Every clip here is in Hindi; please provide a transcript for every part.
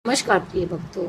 नमस्कार प्रिय भक्तों।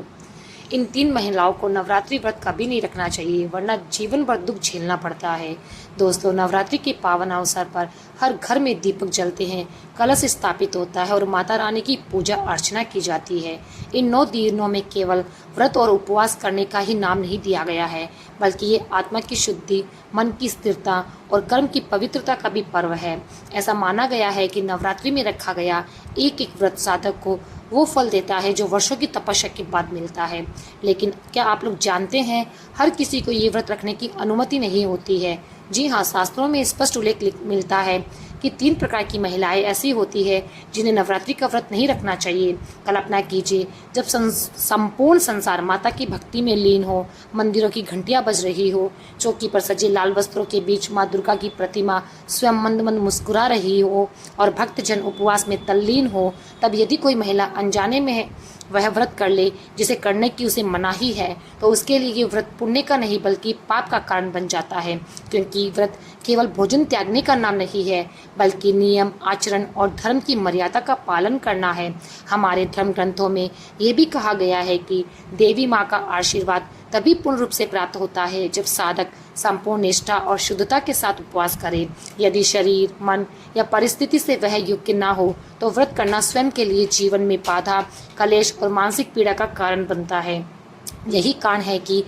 इन 3 महिलाओं को नवरात्रि व्रत कभी नहीं रखना चाहिए, वरना जीवन भर दुख झेलना पड़ता है। दोस्तों, नवरात्रि के पावन अवसर पर हर घर में दीपक जलते हैं, कलश स्थापित होता है और माता रानी की पूजा अर्चना की जाती है। इन 9 दिनों में केवल व्रत और उपवास करने का ही नाम नहीं दिया गया है, बल्कि ये आत्मा की शुद्धि, मन की स्थिरता और कर्म की पवित्रता का भी पर्व है। ऐसा माना गया है कि नवरात्रि में रखा गया एक एक व्रत साधक को वो फल देता है जो वर्षों की तपस्या के बाद मिलता है। लेकिन क्या आप लोग जानते हैं, हर किसी को ये व्रत रखने की अनुमति नहीं होती है। जी हाँ, शास्त्रों में स्पष्ट उल्लेख मिलता है कि 3 प्रकार की महिलाएं ऐसी होती है जिन्हें नवरात्रि का व्रत नहीं रखना चाहिए। कल्पना कीजिए, जब संपूर्ण संसार माता की भक्ति में लीन हो, मंदिरों की घंटियां बज रही हो, चौकी पर सजे लाल वस्त्रों के बीच माँ दुर्गा की प्रतिमा स्वयं मंद मंद मुस्कुरा रही हो और भक्तजन उपवास में तल्लीन हो, तब यदि कोई महिला अनजाने में वह व्रत कर ले जिसे करने की उसे मनाही है, तो उसके लिए ये व्रत पुण्य का नहीं बल्कि पाप का कारण बन जाता है। क्योंकि व्रत केवल भोजन त्यागने का नाम नहीं है, बल्कि नियम, आचरण और धर्म की मर्यादा का पालन करना है। हमारे धर्म ग्रंथों में ये भी कहा गया है कि देवी माँ का आशीर्वाद तभी पूर्ण रूप से प्राप्त होता है जब साधक संपूर्ण निष्ठा और शुद्धता के साथ उपवास करे। यदि शरीर, मन या परिस्थिति से वह योग्य ना हो, तो व्रत करना स्वयं के लिए जीवन में बाधा, कलेश और मानसिक पीड़ा का कारण बनता है। यही कारण है कि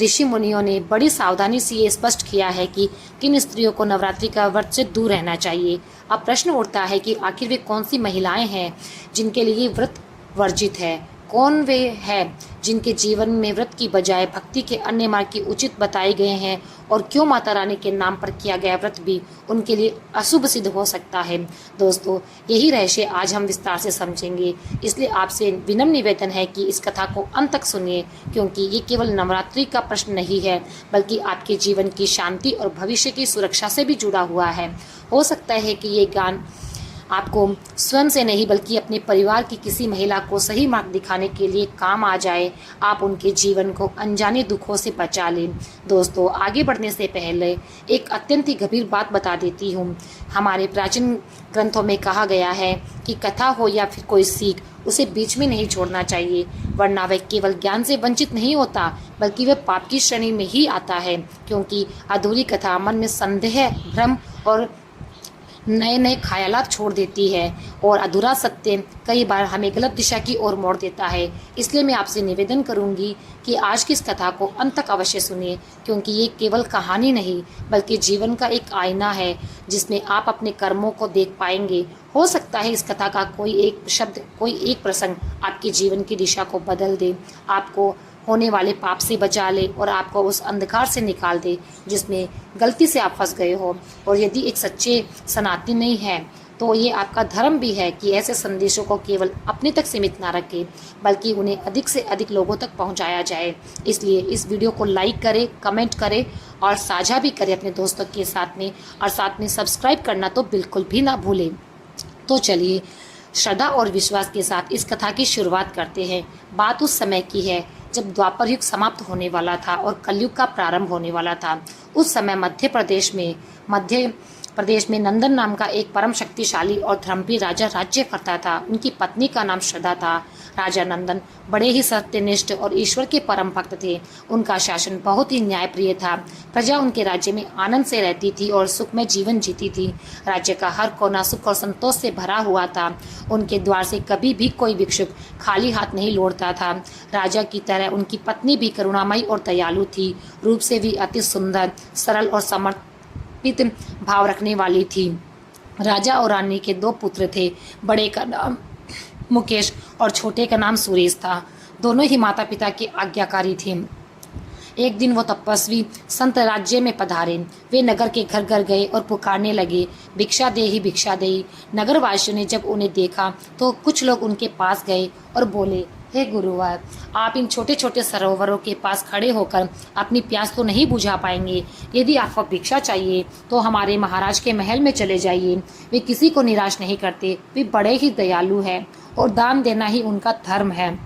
ऋषि मुनियों ने बड़ी सावधानी से ये स्पष्ट किया है कि किन स्त्रियों को नवरात्रि का व्रत से दूर रहना चाहिए। अब प्रश्न उठता है कि आखिर वे कौन सी महिलाएं हैं जिनके लिए व्रत वर्जित है। कौन वे हैं जिनके जीवन में व्रत की बजाय भक्ति के अन्य मार्ग की उचित बताए गए हैं, और क्यों माता रानी के नाम पर किया गया व्रत भी उनके लिए अशुभ सिद्ध हो सकता है। दोस्तों, यही रहस्य आज हम विस्तार से समझेंगे, इसलिए आपसे विनम्र निवेदन है कि इस कथा को अंत तक सुनिए, क्योंकि ये केवल नवरात्रि का प्रश्न नहीं है, बल्कि आपके जीवन की शांति और भविष्य की सुरक्षा से भी जुड़ा हुआ है। हो सकता है कि ये ज्ञान आपको स्वयं से नहीं बल्कि अपने परिवार की किसी महिला को सही मार्ग दिखाने के लिए काम आ जाए, आप उनके जीवन को अनजाने दुखों से बचा लें। दोस्तों, आगे बढ़ने से पहले एक अत्यंत ही गंभीर बात बता देती हूँ। हमारे प्राचीन ग्रंथों में कहा गया है कि कथा हो या फिर कोई सीख, उसे बीच में नहीं छोड़ना चाहिए, वरना वह केवल ज्ञान से वंचित नहीं होता बल्कि वह पाप की श्रेणी में ही आता है। क्योंकि अधूरी कथा मन में संदेह, भ्रम और नए नए ख्यालात छोड़ देती है, और अधूरा सत्य कई बार हमें गलत दिशा की ओर मोड़ देता है। इसलिए मैं आपसे निवेदन करूंगी कि आज की इस कथा को अंत तक अवश्य सुनिए, क्योंकि ये केवल कहानी नहीं बल्कि जीवन का एक आईना है जिसमें आप अपने कर्मों को देख पाएंगे। हो सकता है इस कथा का कोई एक शब्द, कोई एक प्रसंग आपके जीवन की दिशा को बदल दे, आपको होने वाले पाप से बचा ले और आपको उस अंधकार से निकाल दे जिसमें गलती से आप फंस गए हो। और यदि एक सच्चे सनातनी नहीं है, तो ये आपका धर्म भी है कि ऐसे संदेशों को केवल अपने तक सीमित ना रखें, बल्कि उन्हें अधिक से अधिक लोगों तक पहुंचाया जाए। इसलिए इस वीडियो को लाइक करें, कमेंट करें और साझा भी करें अपने दोस्तों के साथ में, और साथ में सब्सक्राइब करना तो बिल्कुल भी ना भूलें। तो चलिए श्रद्धा और विश्वास के साथ इस कथा की शुरुआत करते हैं। बात उस समय की है जब द्वापर युग समाप्त होने वाला था और कलयुग का प्रारंभ होने वाला था। उस समय मध्य प्रदेश में नंदन नाम का एक परम शक्तिशाली और धर्मप्रिय राजा राज्य करता था। उनकी पत्नी का नाम श्रद्धा था। राजा नंदन बड़े ही सत्यनिष्ठ और ईश्वर के परम भक्त थे। उनका शासन बहुत ही न्यायप्रिय था। प्रजा उनके राज्य में आनंद से रहती थी और सुखमय जीवन जीती थी। राज्य का हर कोना सुख और संतोष से भरा हुआ था। उनके द्वार से कभी भी कोई भिक्षुक खाली हाथ नहीं लौटता था। राजा की तरह उनकी पत्नी भी करुणामयी और दयालु थी। रूप से भी अति सुंदर, सरल और समर्पित भाव रखने वाली थी। राजा और रानी के 2 पुत्र थे। बड़े का नाम मुकेश और छोटे का नाम सुरेश था। दोनों ही माता पिता के आज्ञाकारी थे। एक दिन वो तपस्वी संत राज्य में पधारे। वे नगर के घर घर गए और पुकारने लगे, भिक्षा दे ही भिक्षा दे। नगरवासियों ने जब उन्हें देखा तो कुछ लोग उनके पास गए और बोले, हे गुरुवर, आप इन छोटे छोटे सरोवरों के पास खड़े होकर अपनी प्यास तो नहीं बुझा पाएंगे। यदि आपको भिक्षा चाहिए तो हमारे महाराज के महल में चले जाइए। वे किसी को निराश नहीं करते, वे बड़े ही दयालु हैं और दान देना ही उनका धर्म है।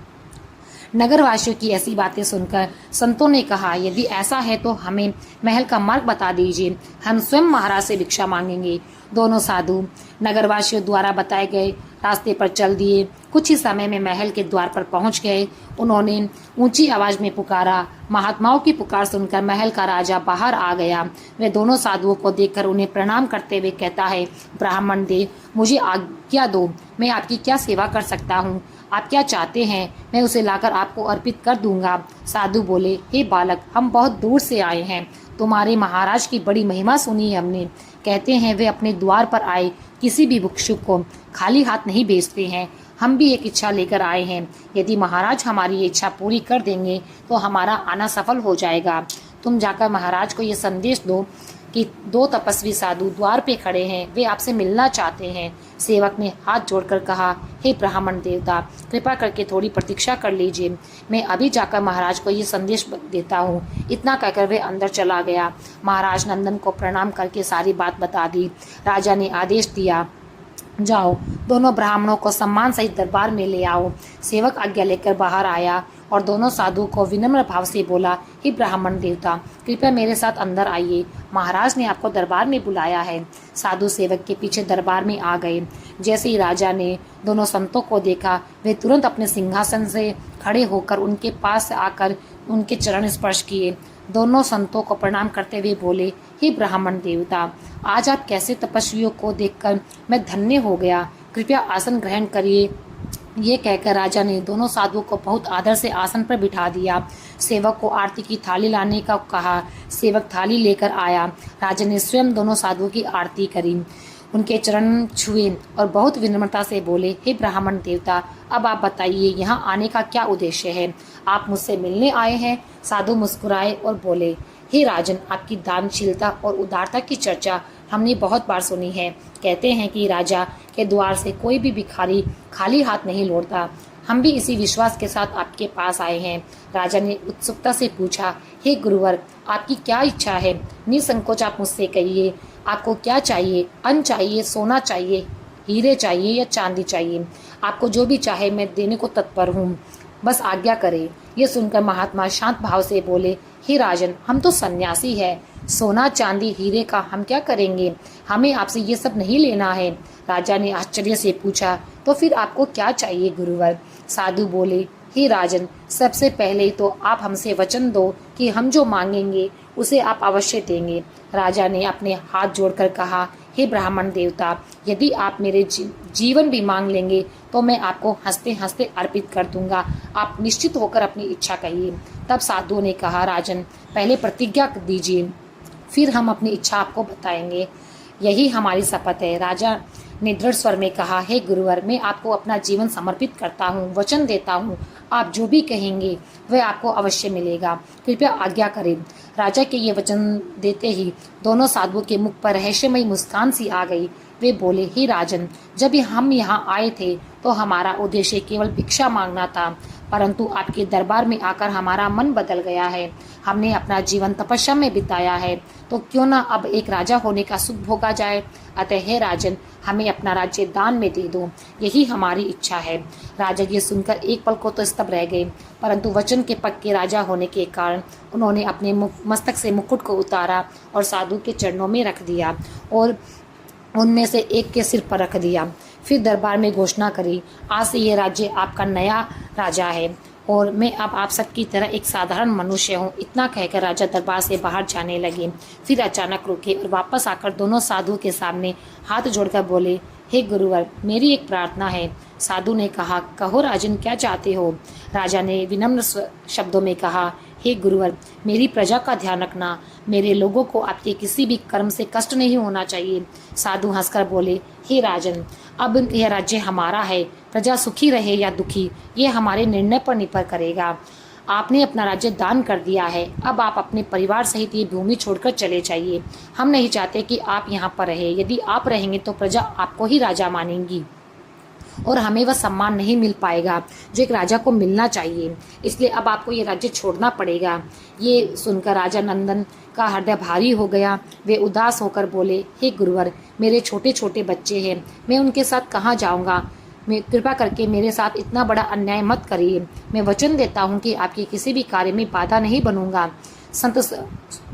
नगरवासियों की ऐसी बातें सुनकर संतों ने कहा, यदि ऐसा है तो हमें महल का मार्ग बता दीजिए, हम स्वयं महाराज से भिक्षा मांगेंगे। दोनों साधु नगरवासियों द्वारा बताए गए रास्ते पर चल दिए। कुछ ही समय में महल के द्वार पर पहुंच गए। उन्होंने ऊंची आवाज में पुकारा। महात्माओं की पुकार सुनकर महल का राजा बाहर आ गया। वे दोनों साधुओं को देखकर उन्हें प्रणाम करते हुए कहता है, ब्राह्मण देव, मुझे आज्ञा दो, मैं आपकी क्या सेवा कर सकता हूँ? आप क्या चाहते हैं, मैं उसे लाकर आपको अर्पित कर दूंगा। साधु बोले, हे बालक, हम बहुत दूर से आए हैं, तुम्हारे महाराज की बड़ी महिमा सुनी है हमने। कहते हैं वे अपने द्वार पर आए किसी भी भिक्षुक को खाली हाथ नहीं भेजते हैं। हम भी एक इच्छा लेकर आए हैं, यदि महाराज हमारी ये इच्छा पूरी कर देंगे तो हमारा आना सफल हो जाएगा। तुम जाकर महाराज को ये संदेश दो कि दो तपस्वी साधु द्वार पे खड़े हैं, वे आपसे मिलना चाहते हैं। सेवक ने हाथ जोड़कर कहा, हे ब्राह्मण देवता, कृपा करके थोड़ी प्रतीक्षा कर लीजिए, मैं अभी जाकर महाराज को ये संदेश देता हूँ। इतना कहकर वे अंदर चला गया। महाराज नंदन को प्रणाम करके सारी बात बता दी। राजा ने आदेश दिया, जाओ, दोनों ब्राह्मणों को सम्मान सहित दरबार में ले आओ। सेवक आज्ञा लेकर बाहर आया और दोनों साधुओं को विनम्र भाव से बोला, हे ब्राह्मण देवता, कृपया मेरे साथ अंदर आइए, महाराज ने आपको दरबार में बुलाया है। साधु सेवक के पीछे दरबार में आ गए। जैसे ही राजा ने दोनों संतों को देखा, वे तुरंत अपने सिंहासन से खड़े होकर उनके पास आकर उनके चरण स्पर्श किए। दोनों संतों को प्रणाम करते हुए बोले, हे ब्राह्मण देवता, आज आप कैसे तपस्वियों को देखकर मैं धन्य हो गया, कृपया आसन ग्रहण करिए। ये कहकर राजा ने दोनों साधुओं को बहुत आदर से आसन पर बिठा दिया। सेवक को आरती की थाली लाने का कहा। सेवक थाली लेकर आया। राजा ने स्वयं दोनों साधुओं की आरती करी, उनके चरण छुए और बहुत विनम्रता से बोले, हे ब्राह्मण देवता, अब आप बताइए यहाँ आने का क्या उद्देश्य है? आप मुझसे मिलने आए हैं? साधु मुस्कुराए और बोले, हे राजन, आपकी दानशीलता और उदारता की चर्चा हमने बहुत बार सुनी है। कहते हैं कि राजा के द्वार से कोई भी भिखारी खाली हाथ नहीं लौटता। हम भी इसी विश्वास के साथ आपके पास आए हैं। राजा ने उत्सुकता से पूछा, हे गुरुवर, आपकी क्या इच्छा है? निसंकोच आप मुझसे कहिए, आपको क्या चाहिए? अन्न चाहिए, सोना चाहिए, हीरे चाहिए या चांदी चाहिए? आपको जो भी चाहे मैं देने को तत्पर हूँ, बस आज्ञा करें। ये सुनकर महात्मा शांत भाव से बोले, हे राजन, हम तो सन्यासी हैं, सोना चांदी हीरे का हम क्या करेंगे? हमें आपसे ये सब नहीं लेना है। राजा ने आश्चर्य से पूछा, तो फिर आपको क्या चाहिए गुरुवर? साधु बोले, हे राजन, सबसे पहले तो आप हमसे वचन दो कि हम जो मांगेंगे उसे आप अवश्य देंगे। राजा ने अपने हाथ जोड़कर कहा, हे ब्राह्मण देवता, यदि आप मेरे जीवन भी मांग लेंगे तो मैं आपको हंसते हंसते अर्पित कर दूंगा। आप निश्चित होकर अपनी इच्छा कहिए। तब साधुओं ने कहा, राजन, पहले प्रतिज्ञा दीजिए, फिर हम अपनी इच्छा आपको बताएंगे। यही हमारी शपथ है। राजा ने दृढ़ स्वर में कहा, हे गुरुवर, मैं आपको अपना जीवन समर्पित करता हूँ, वचन देता हूँ, आप जो भी कहेंगे वह आपको अवश्य मिलेगा, कृपया आज्ञा करें। राजा के ये वचन देते ही दोनों साधुओं के मुख पर रहस्यमयी मुस्कान सी आ गई। वे बोले, हे राजन, जब हम यहाँ आए थे तो हमारा उद्देश्य केवल भिक्षा मांगना था, परंतु आपके दरबार में आकर हमारा मन बदल गया है। हमने अपना जीवन तपस्या में बिताया है, तो क्यों न अब एक राजा होने का सुख भोगा जाए। अतः हे राजन, हमें अपना राज्य दान में दे दो, यही हमारी इच्छा है। राजा ये सुनकर एक पल को तो स्तब्ध रह गए, परंतु वचन के पक्के राजा होने के कारण उन्होंने अपने मस्तक से मुकुट को उतारा और साधु के चरणों में रख दिया और उनमें से एक के सिर पर रख दिया। फिर दरबार में घोषणा करी, आज से ये राज्य आपका नया राजा है और मैं अब आप सबकी तरह एक साधारण मनुष्य हूँ। इतना कहकर राजा दरबार से बाहर जाने लगे। फिर अचानक रुके और वापस आकर दोनों साधुओं के सामने हाथ जोड़कर बोले, हे गुरुवर, मेरी एक प्रार्थना है। साधु ने कहा, कहो राजन, क्या चाहते हो? राजा ने विनम्र शब्दों में कहा, हे गुरुवर, मेरी प्रजा का ध्यान रखना, मेरे लोगों को आपके किसी भी कर्म से कष्ट नहीं होना चाहिए। साधु हंसकर बोले, हे राजन, अब यह राज्य हमारा है, प्रजा सुखी रहे या दुखी ये हमारे निर्णय पर निर्भर करेगा। आपने अपना राज्य दान कर दिया है, अब आप अपने परिवार सहित ये भूमि छोड़कर चले जाइए। हम नहीं चाहते कि आप यहाँ पर रहे। यदि आप रहेंगे तो प्रजा आपको ही राजा मानेगी और हमें वह सम्मान नहीं मिल पाएगा जो एक राजा को मिलना चाहिए। इसलिए अब आपको ये राज्य छोड़ना पड़ेगा। ये सुनकर राजा नंदन का हृदय भारी हो गया। वे उदास होकर बोले, हे गुरुवर, मेरे छोटे छोटे बच्चे हैं, मैं उनके साथ कहाँ जाऊँगा? मैं कृपा करके मेरे साथ इतना बड़ा अन्याय मत करिए। मैं वचन देता हूँ कि आपके किसी भी कार्य में बाधा नहीं बनूंगा। संत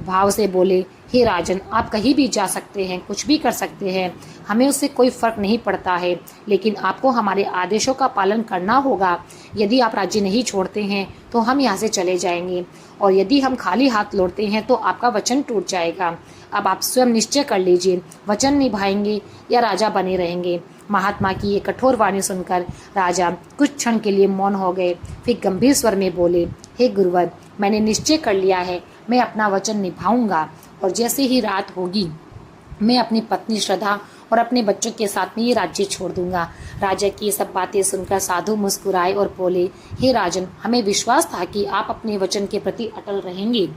भाव से बोले, हे राजन, आप कहीं भी जा सकते हैं, कुछ भी कर सकते हैं, हमें उससे कोई फर्क नहीं पड़ता है, लेकिन आपको हमारे आदेशों का पालन करना होगा। यदि आप राज्य नहीं छोड़ते हैं तो हम यहाँ से चले जाएंगे, और यदि हम खाली हाथ लौटते हैं तो आपका वचन टूट जाएगा। अब आप स्वयं निश्चय कर लीजिए, वचन निभाएंगे या राजा बने रहेंगे। महात्मा की ये कठोर वाणी सुनकर राजा कुछ क्षण के लिए मौन हो गए, फिर गंभीर स्वर में बोले, हे गुरुवर, मैंने निश्चय कर लिया है, मैं अपना वचन निभाऊंगा, और जैसे ही रात होगी मैं अपनी पत्नी श्रद्धा और अपने बच्चों के साथ में ये राज्य छोड़ दूंगा। राजा की ये सब बातें सुनकर साधु मुस्कुराए और बोले, हे राजन, हमें विश्वास था कि आप अपने वचन के प्रति अटल रहेंगे।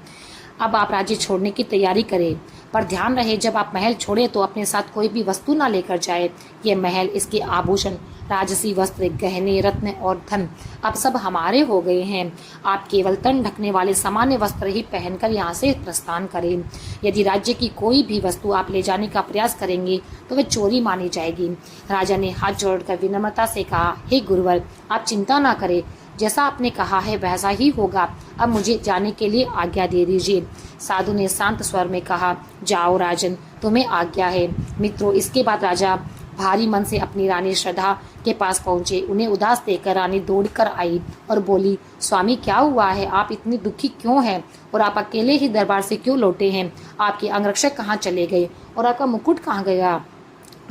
अब आप राज्य छोड़ने की तैयारी करें, पर ध्यान रहे जब आप महल छोड़े तो अपने साथ कोई भी वस्तु ना लेकर जाए। ये महल, इसके आभूषण, राजसी वस्त्र, गहने, रत्न और धन अब सब हमारे हो गए हैं। आप केवल तन ढकने वाले सामान्य वस्त्र ही पहनकर यहाँ से प्रस्थान करें। यदि राज्य की कोई भी वस्तु आप ले जाने का प्रयास करेंगे तो वह चोरी मानी जाएगी। राजा ने हाथ जोड़कर विनम्रता से कहा, हे गुरुवर, आप चिंता ना करें, जैसा आपने कहा है वैसा ही होगा। अब मुझे जाने के लिए आज्ञा दे दीजिए। साधु ने शांत स्वर में कहा, जाओ राजन, तुम्हें आज्ञा है। मित्रों, इसके बाद राजा भारी मन से अपनी रानी श्रद्धा के पास पहुंचे। उन्हें उदास देखकर रानी दौड़कर आई और बोली, स्वामी, क्या हुआ है? आप इतनी दुखी क्यों हैं? और आप अकेले ही दरबार से क्यों लौटे हैं? आपके अंगरक्षक कहाँ चले गए और आपका मुकुट कहाँ गया?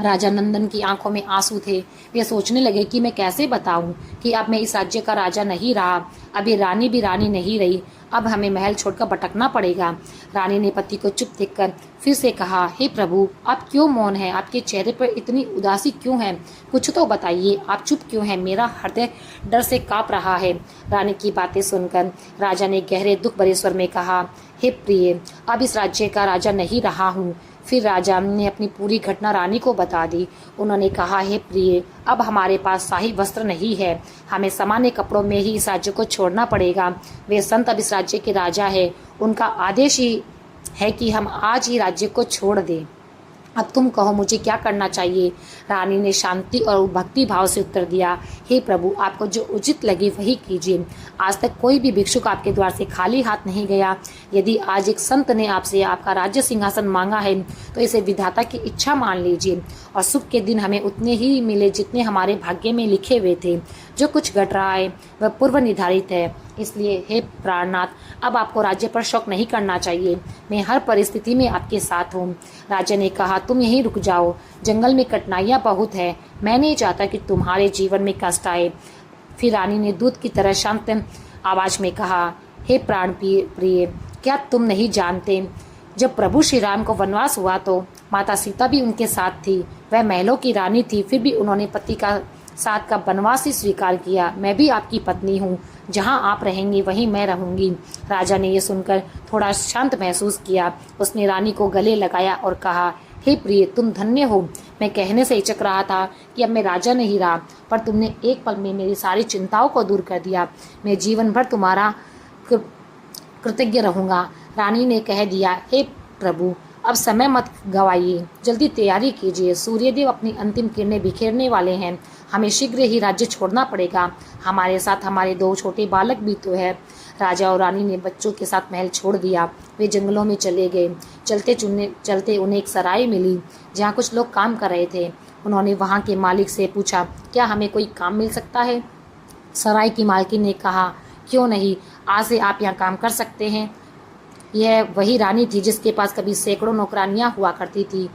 राजा नंदन की आंखों में आंसू थे। वे सोचने लगे कि मैं कैसे बताऊं कि अब मैं इस राज्य का राजा नहीं रहा, अब ये रानी भी रानी नहीं रही, अब हमें महल छोड़कर भटकना पड़ेगा। रानी ने पति को चुप देखकर फिर से कहा, हे प्रभु, आप क्यों मौन हैं? आपके चेहरे पर इतनी उदासी क्यों है? कुछ तो बताइए, आप चुप क्यों हैं? मेरा हृदय डर से कांप रहा है। रानी की बातें सुनकर राजा ने गहरे दुख भरे स्वर में कहा, हे प्रिय, अब इस राज्य का राजा नहीं रहा हूँ। फिर राजा ने अपनी पूरी घटना रानी को बता दी। उन्होंने कहा, हे प्रिय, अब हमारे पास शाही वस्त्र नहीं है, हमें सामान्य कपड़ों में ही इस राज्य को छोड़ना पड़ेगा। वे संत अब इस राज्य के राजा है, उनका आदेश ही है कि हम आज ही राज्य को छोड़ दें। अब तुम कहो, मुझे क्या करना चाहिए? रानी ने शांति और भक्ति भाव से उत्तर दिया, हे प्रभु, आपको जो उचित लगे वही कीजिए। आज तक कोई भी भिक्षुक आपके द्वार से खाली हाथ नहीं गया। यदि आज एक संत ने आपसे आपका राज्य सिंहासन मांगा है तो इसे विधाता की इच्छा मान लीजिए, और सुख के दिन हमें उतने ही मिले जितने हमारे भाग्य में लिखे हुए थे। जो कुछ घट रहा है वह पूर्व निर्धारित है, इसलिए हे प्राणनाथ, अब आपको राज्य पर शौक नहीं करना चाहिए। मैं हर परिस्थिति में आपके साथ हूँ। राजा ने कहा, तुम यहीं रुक जाओ, जंगल में कठिनाइयाँ बहुत है, मैं नहीं चाहता कि तुम्हारे जीवन में कष्ट आए। फिर रानी ने दूध की तरह शांत आवाज में कहा, हे प्राण प्रिय, क्या तुम नहीं जानते, जब प्रभु श्री राम को वनवास हुआ तो माता सीता भी उनके साथ थी। वह महलों की रानी थी, फिर भी उन्होंने पति का साथ का वनवास ही स्वीकार किया। मैं भी आपकी पत्नी हूँ, जहाँ आप रहेंगी वहीं मैं रहूंगी। राजा ने यह सुनकर थोड़ा शांत महसूस किया। उसने रानी को गले लगाया और कहा, हे प्रिय, तुम धन्य हो। मैं कहने से हिचक रहा था कि अब मैं राजा नहीं रहा, पर तुमने एक पल में मेरी सारी चिंताओं को दूर कर दिया। मैं जीवन भर तुम्हारा कृतज्ञ रहूंगा। रानी ने कह दिया, हे प्रभु, अब समय मत गवाइए, जल्दी तैयारी कीजिए, सूर्यदेव अपनी अंतिम किरणें बिखेरने वाले हैं, हमें शीघ्र ही राज्य छोड़ना पड़ेगा। हमारे साथ हमारे 2 छोटे बालक भी तो है। राजा और रानी ने बच्चों के साथ महल छोड़ दिया। वे जंगलों में चले गए। चलते उन्हें एक सराय मिली जहाँ कुछ लोग काम कर रहे थे। उन्होंने वहाँ के मालिक से पूछा, क्या हमें कोई काम मिल सकता है? सराय की मालकिन ने कहा, क्यों नहीं, आज से आप यहाँ काम कर सकते हैं। यह वही रानी थी जिसके पास कभी सैकड़ों नौकरानियां हुआ करती थी।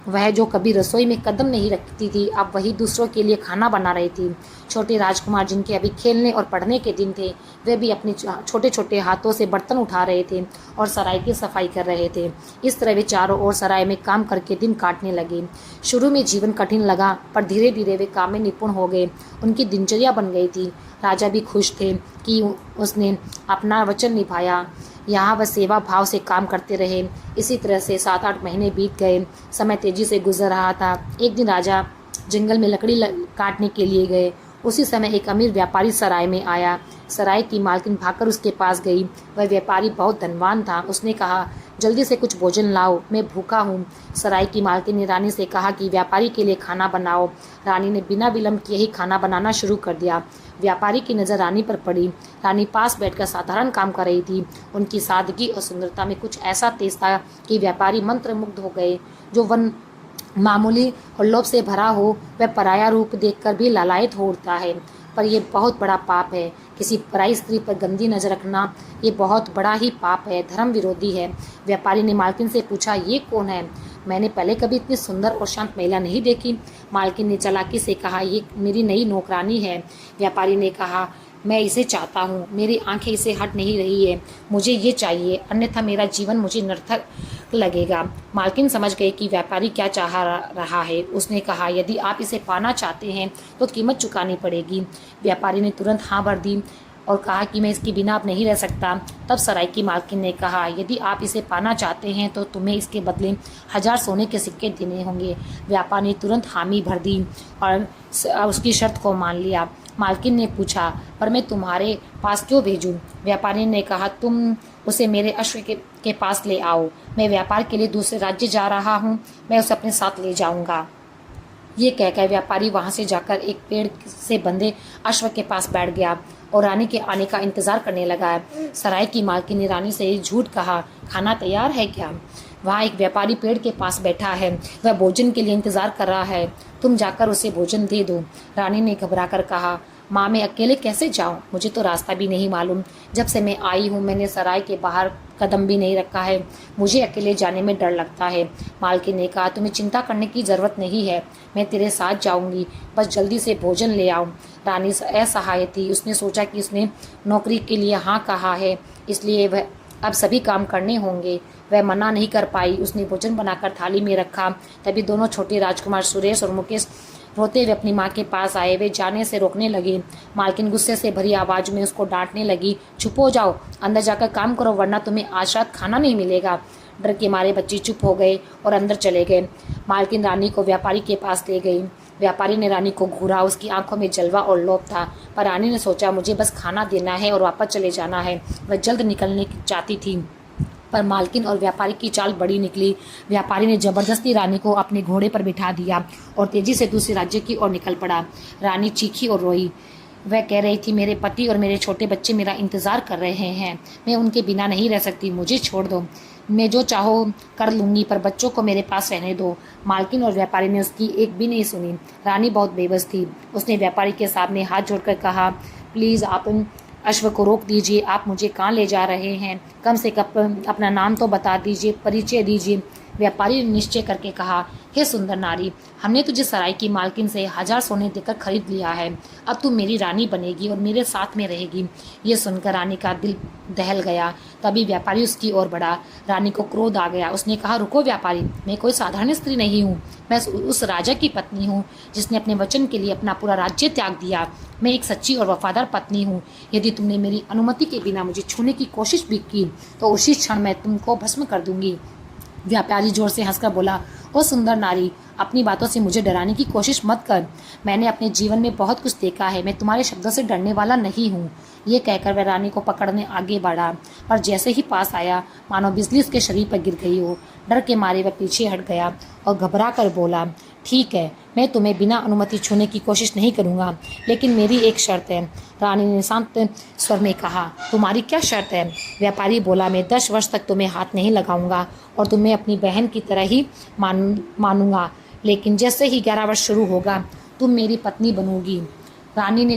वह जो कभी रसोई में कदम नहीं रखती थी, अब वही दूसरों के लिए खाना बना रही थी। छोटे राजकुमार जिनके अभी खेलने और पढ़ने के दिन थे, वे भी अपने छोटे छोटे हाथों से बर्तन उठा रहे थे और सराय की सफाई कर रहे थे। इस तरह वे चारों ओर सराय में काम करके दिन काटने लगे। शुरू में जीवन कठिन लगा, पर धीरे धीरे वे काम में निपुण हो गए। उनकी दिनचर्या बन गई थी। राजा भी खुश थे कि उसने अपना वचन निभाया। यहाँ वह सेवा भाव से काम करते रहे। इसी तरह से 7-8 महीने बीत गए। समय तेजी से गुजर रहा था। एक दिन राजा जंगल में लकड़ी काटने के लिए गए। उसी समय एक अमीर व्यापारी सराय में आया। सराय की मालकिन भागकर उसके पास गई। वह व्यापारी बहुत धनवान था। उसने कहा, जल्दी से कुछ भोजन लाओ, मैं भूखा हूँ। सराय की मालकिन ने रानी से कहा कि व्यापारी के लिए खाना बनाओ। रानी ने बिना विलम्ब किए ही खाना बनाना शुरू कर दिया। व्यापारी की नज़र रानी पर पड़ी। रानी पास बैठकर साधारण काम कर रही थी। उनकी सादगी और सुंदरता में कुछ ऐसा तेज था कि व्यापारी मंत्रमुग्ध हो गए। जो वन मामूली और लोभ से भरा हो, वह पराया रूप देखकर भी लालायित हो उठता है। पर यह बहुत बड़ा पाप है। किसी पराई स्त्री पर गंदी नजर रखना ये बहुत बड़ा ही पाप है, धर्म विरोधी है। व्यापारी ने मालकिन से पूछा, ये कौन है? मैंने पहले कभी इतनी सुंदर और शांत महिला नहीं देखी। मालकिन ने चालाकी से कहा, ये मेरी नई नौकरानी है। व्यापारी ने कहा, मैं इसे चाहता हूँ, मेरी आंखें इसे हट नहीं रही है, मुझे ये चाहिए, अन्यथा मेरा जीवन मुझे निरर्थक लगेगा। मालकिन समझ गए कि व्यापारी क्या चाह रहा है। उसने कहा, यदि आप इसे पाना चाहते हैं तो कीमत चुकानी पड़ेगी। व्यापारी ने तुरंत हाँ भर दी और कहा कि मैं इसके बिना अब नहीं रह सकता। तब सराय की मालकिन ने कहा, यदि आप इसे पाना चाहते हैं तो तुम्हें इसके बदले 1000 सोने के सिक्के देने होंगे। व्यापारी ने तुरंत हामी भर दी और उसकी शर्त को मान लिया। मालकिन ने पूछा, पर मैं तुम्हारे पास क्यों भेजूं? व्यापारी ने कहा, तुम उसे मेरे अश्व के पास ले आओ। मैं व्यापार के लिए दूसरे राज्य जा रहा हूँ, मैं उसे अपने साथ ले जाऊँगा। ये कहकर व्यापारी वहां से जाकर एक पेड़ से बंधे अश्व के पास बैठ गया और रानी के आने का इंतजार करने लगा। सराय की मालकिन ने रानी से झूठ कहा, खाना तैयार है क्या? वहाँ एक व्यापारी पेड़ के पास बैठा है, वह भोजन के लिए इंतजार कर रहा है, तुम जाकर उसे भोजन दे दो। रानी ने घबराकर कहा, माँ मैं अकेले कैसे जाऊँ? मुझे तो रास्ता भी नहीं मालूम। जब से मैं आई हूँ मैंने सराय के बाहर कदम भी नहीं रखा है, मुझे अकेले जाने में डर लगता है। मालकिन ने कहा, तुम्हें चिंता करने की ज़रूरत नहीं है, मैं तेरे साथ जाऊंगी, बस जल्दी से भोजन ले आओ। रानी असहाय थी। उसने सोचा कि उसने नौकरी के लिए हाँ कहा है, इसलिए वह अब सभी काम करने होंगे। वह मना नहीं कर पाई। उसने भोजन बनाकर थाली में रखा। तभी दोनों छोटे राजकुमार सुरेश और मुकेश रोते हुए अपनी माँ के पास आए। वे जाने से रोकने लगे। मालकिन गुस्से से भरी आवाज़ में उसको डांटने लगी, चुप हो जाओ, अंदर जाकर काम करो वरना तुम्हें आज रात खाना नहीं मिलेगा। डर के मारे बच्चे चुप हो गए और अंदर चले गए। मालकिन रानी को व्यापारी के पास ले गई। व्यापारी ने रानी को घूरा। उसकी आंखों में जलवा और लोभ था, पर रानी ने सोचा मुझे बस खाना देना है और वापस चले जाना है। वह जल्द निकलने चाहती थी, पर मालकिन और व्यापारी की चाल बड़ी निकली। व्यापारी ने जबरदस्ती रानी को अपने घोड़े पर बिठा दिया और तेजी से दूसरे राज्य की ओर निकल पड़ा। रानी चीखी और रोई। वह कह रही थी, मेरे पति और मेरे छोटे बच्चे मेरा इंतजार कर रहे हैं, मैं उनके बिना नहीं रह सकती, मुझे छोड़ दो, मैं जो चाहो कर लूँगी, पर बच्चों को मेरे पास रहने दो। मालकिन और व्यापारी ने उसकी एक भी नहीं सुनी। रानी बहुत बेबस थी। उसने व्यापारी के सामने हाथ जोड़कर कहा, प्लीज़ आप अश्व को रोक दीजिए, आप मुझे कहाँ ले जा रहे हैं? कम से कम अपना नाम तो बता दीजिए, परिचय दीजिए। व्यापारी ने निश्चय करके कहा, हे सुंदर नारी, हमने तुझे सराय की मालकिन से 1000 सोने देकर खरीद लिया है। अब तू मेरी रानी बनेगी और मेरे साथ में रहेगी। ये सुनकर रानी का दिल दहल गया। तभी व्यापारी उसकी ओर बढ़ा। रानी को क्रोध आ गया। उसने कहा, रुको व्यापारी, मैं कोई साधारण स्त्री नहीं हूँ, मैं उस राजा की पत्नी हूँ जिसने अपने वचन के लिए अपना पूरा राज्य त्याग दिया। मैं एक सच्ची और वफादार पत्नी हूँ। यदि तुमने मेरी अनुमति के बिना मुझे छूने की कोशिश भी की तो उसी क्षण मैं तुमको भस्म कर दूंगी। व्यापारी जोर से हंसकर बोला, ओ सुंदर नारी, अपनी बातों से मुझे डराने की कोशिश मत कर। मैंने अपने जीवन में बहुत कुछ देखा है, मैं तुम्हारे शब्दों से डरने वाला नहीं हूँ। ये कहकर वह रानी को पकड़ने आगे बढ़ा, पर जैसे ही पास आया मानो बिजली उसके शरीर पर गिर गई हो। डर के मारे वह पीछे हट गया और घबरा कर बोला, ठीक है, मैं तुम्हें बिना अनुमति छूने की कोशिश नहीं करूँगा, लेकिन मेरी एक शर्त है। रानी ने शांत स्वर में कहा, तुम्हारी क्या शर्त है? व्यापारी बोला, मैं 10 वर्ष तक तुम्हें हाथ नहीं लगाऊंगा और तुम्हें अपनी बहन की तरह ही मानूंगा, लेकिन जैसे ही 11 वर्ष शुरू होगा तुम मेरी पत्नी बनोगी। रानी ने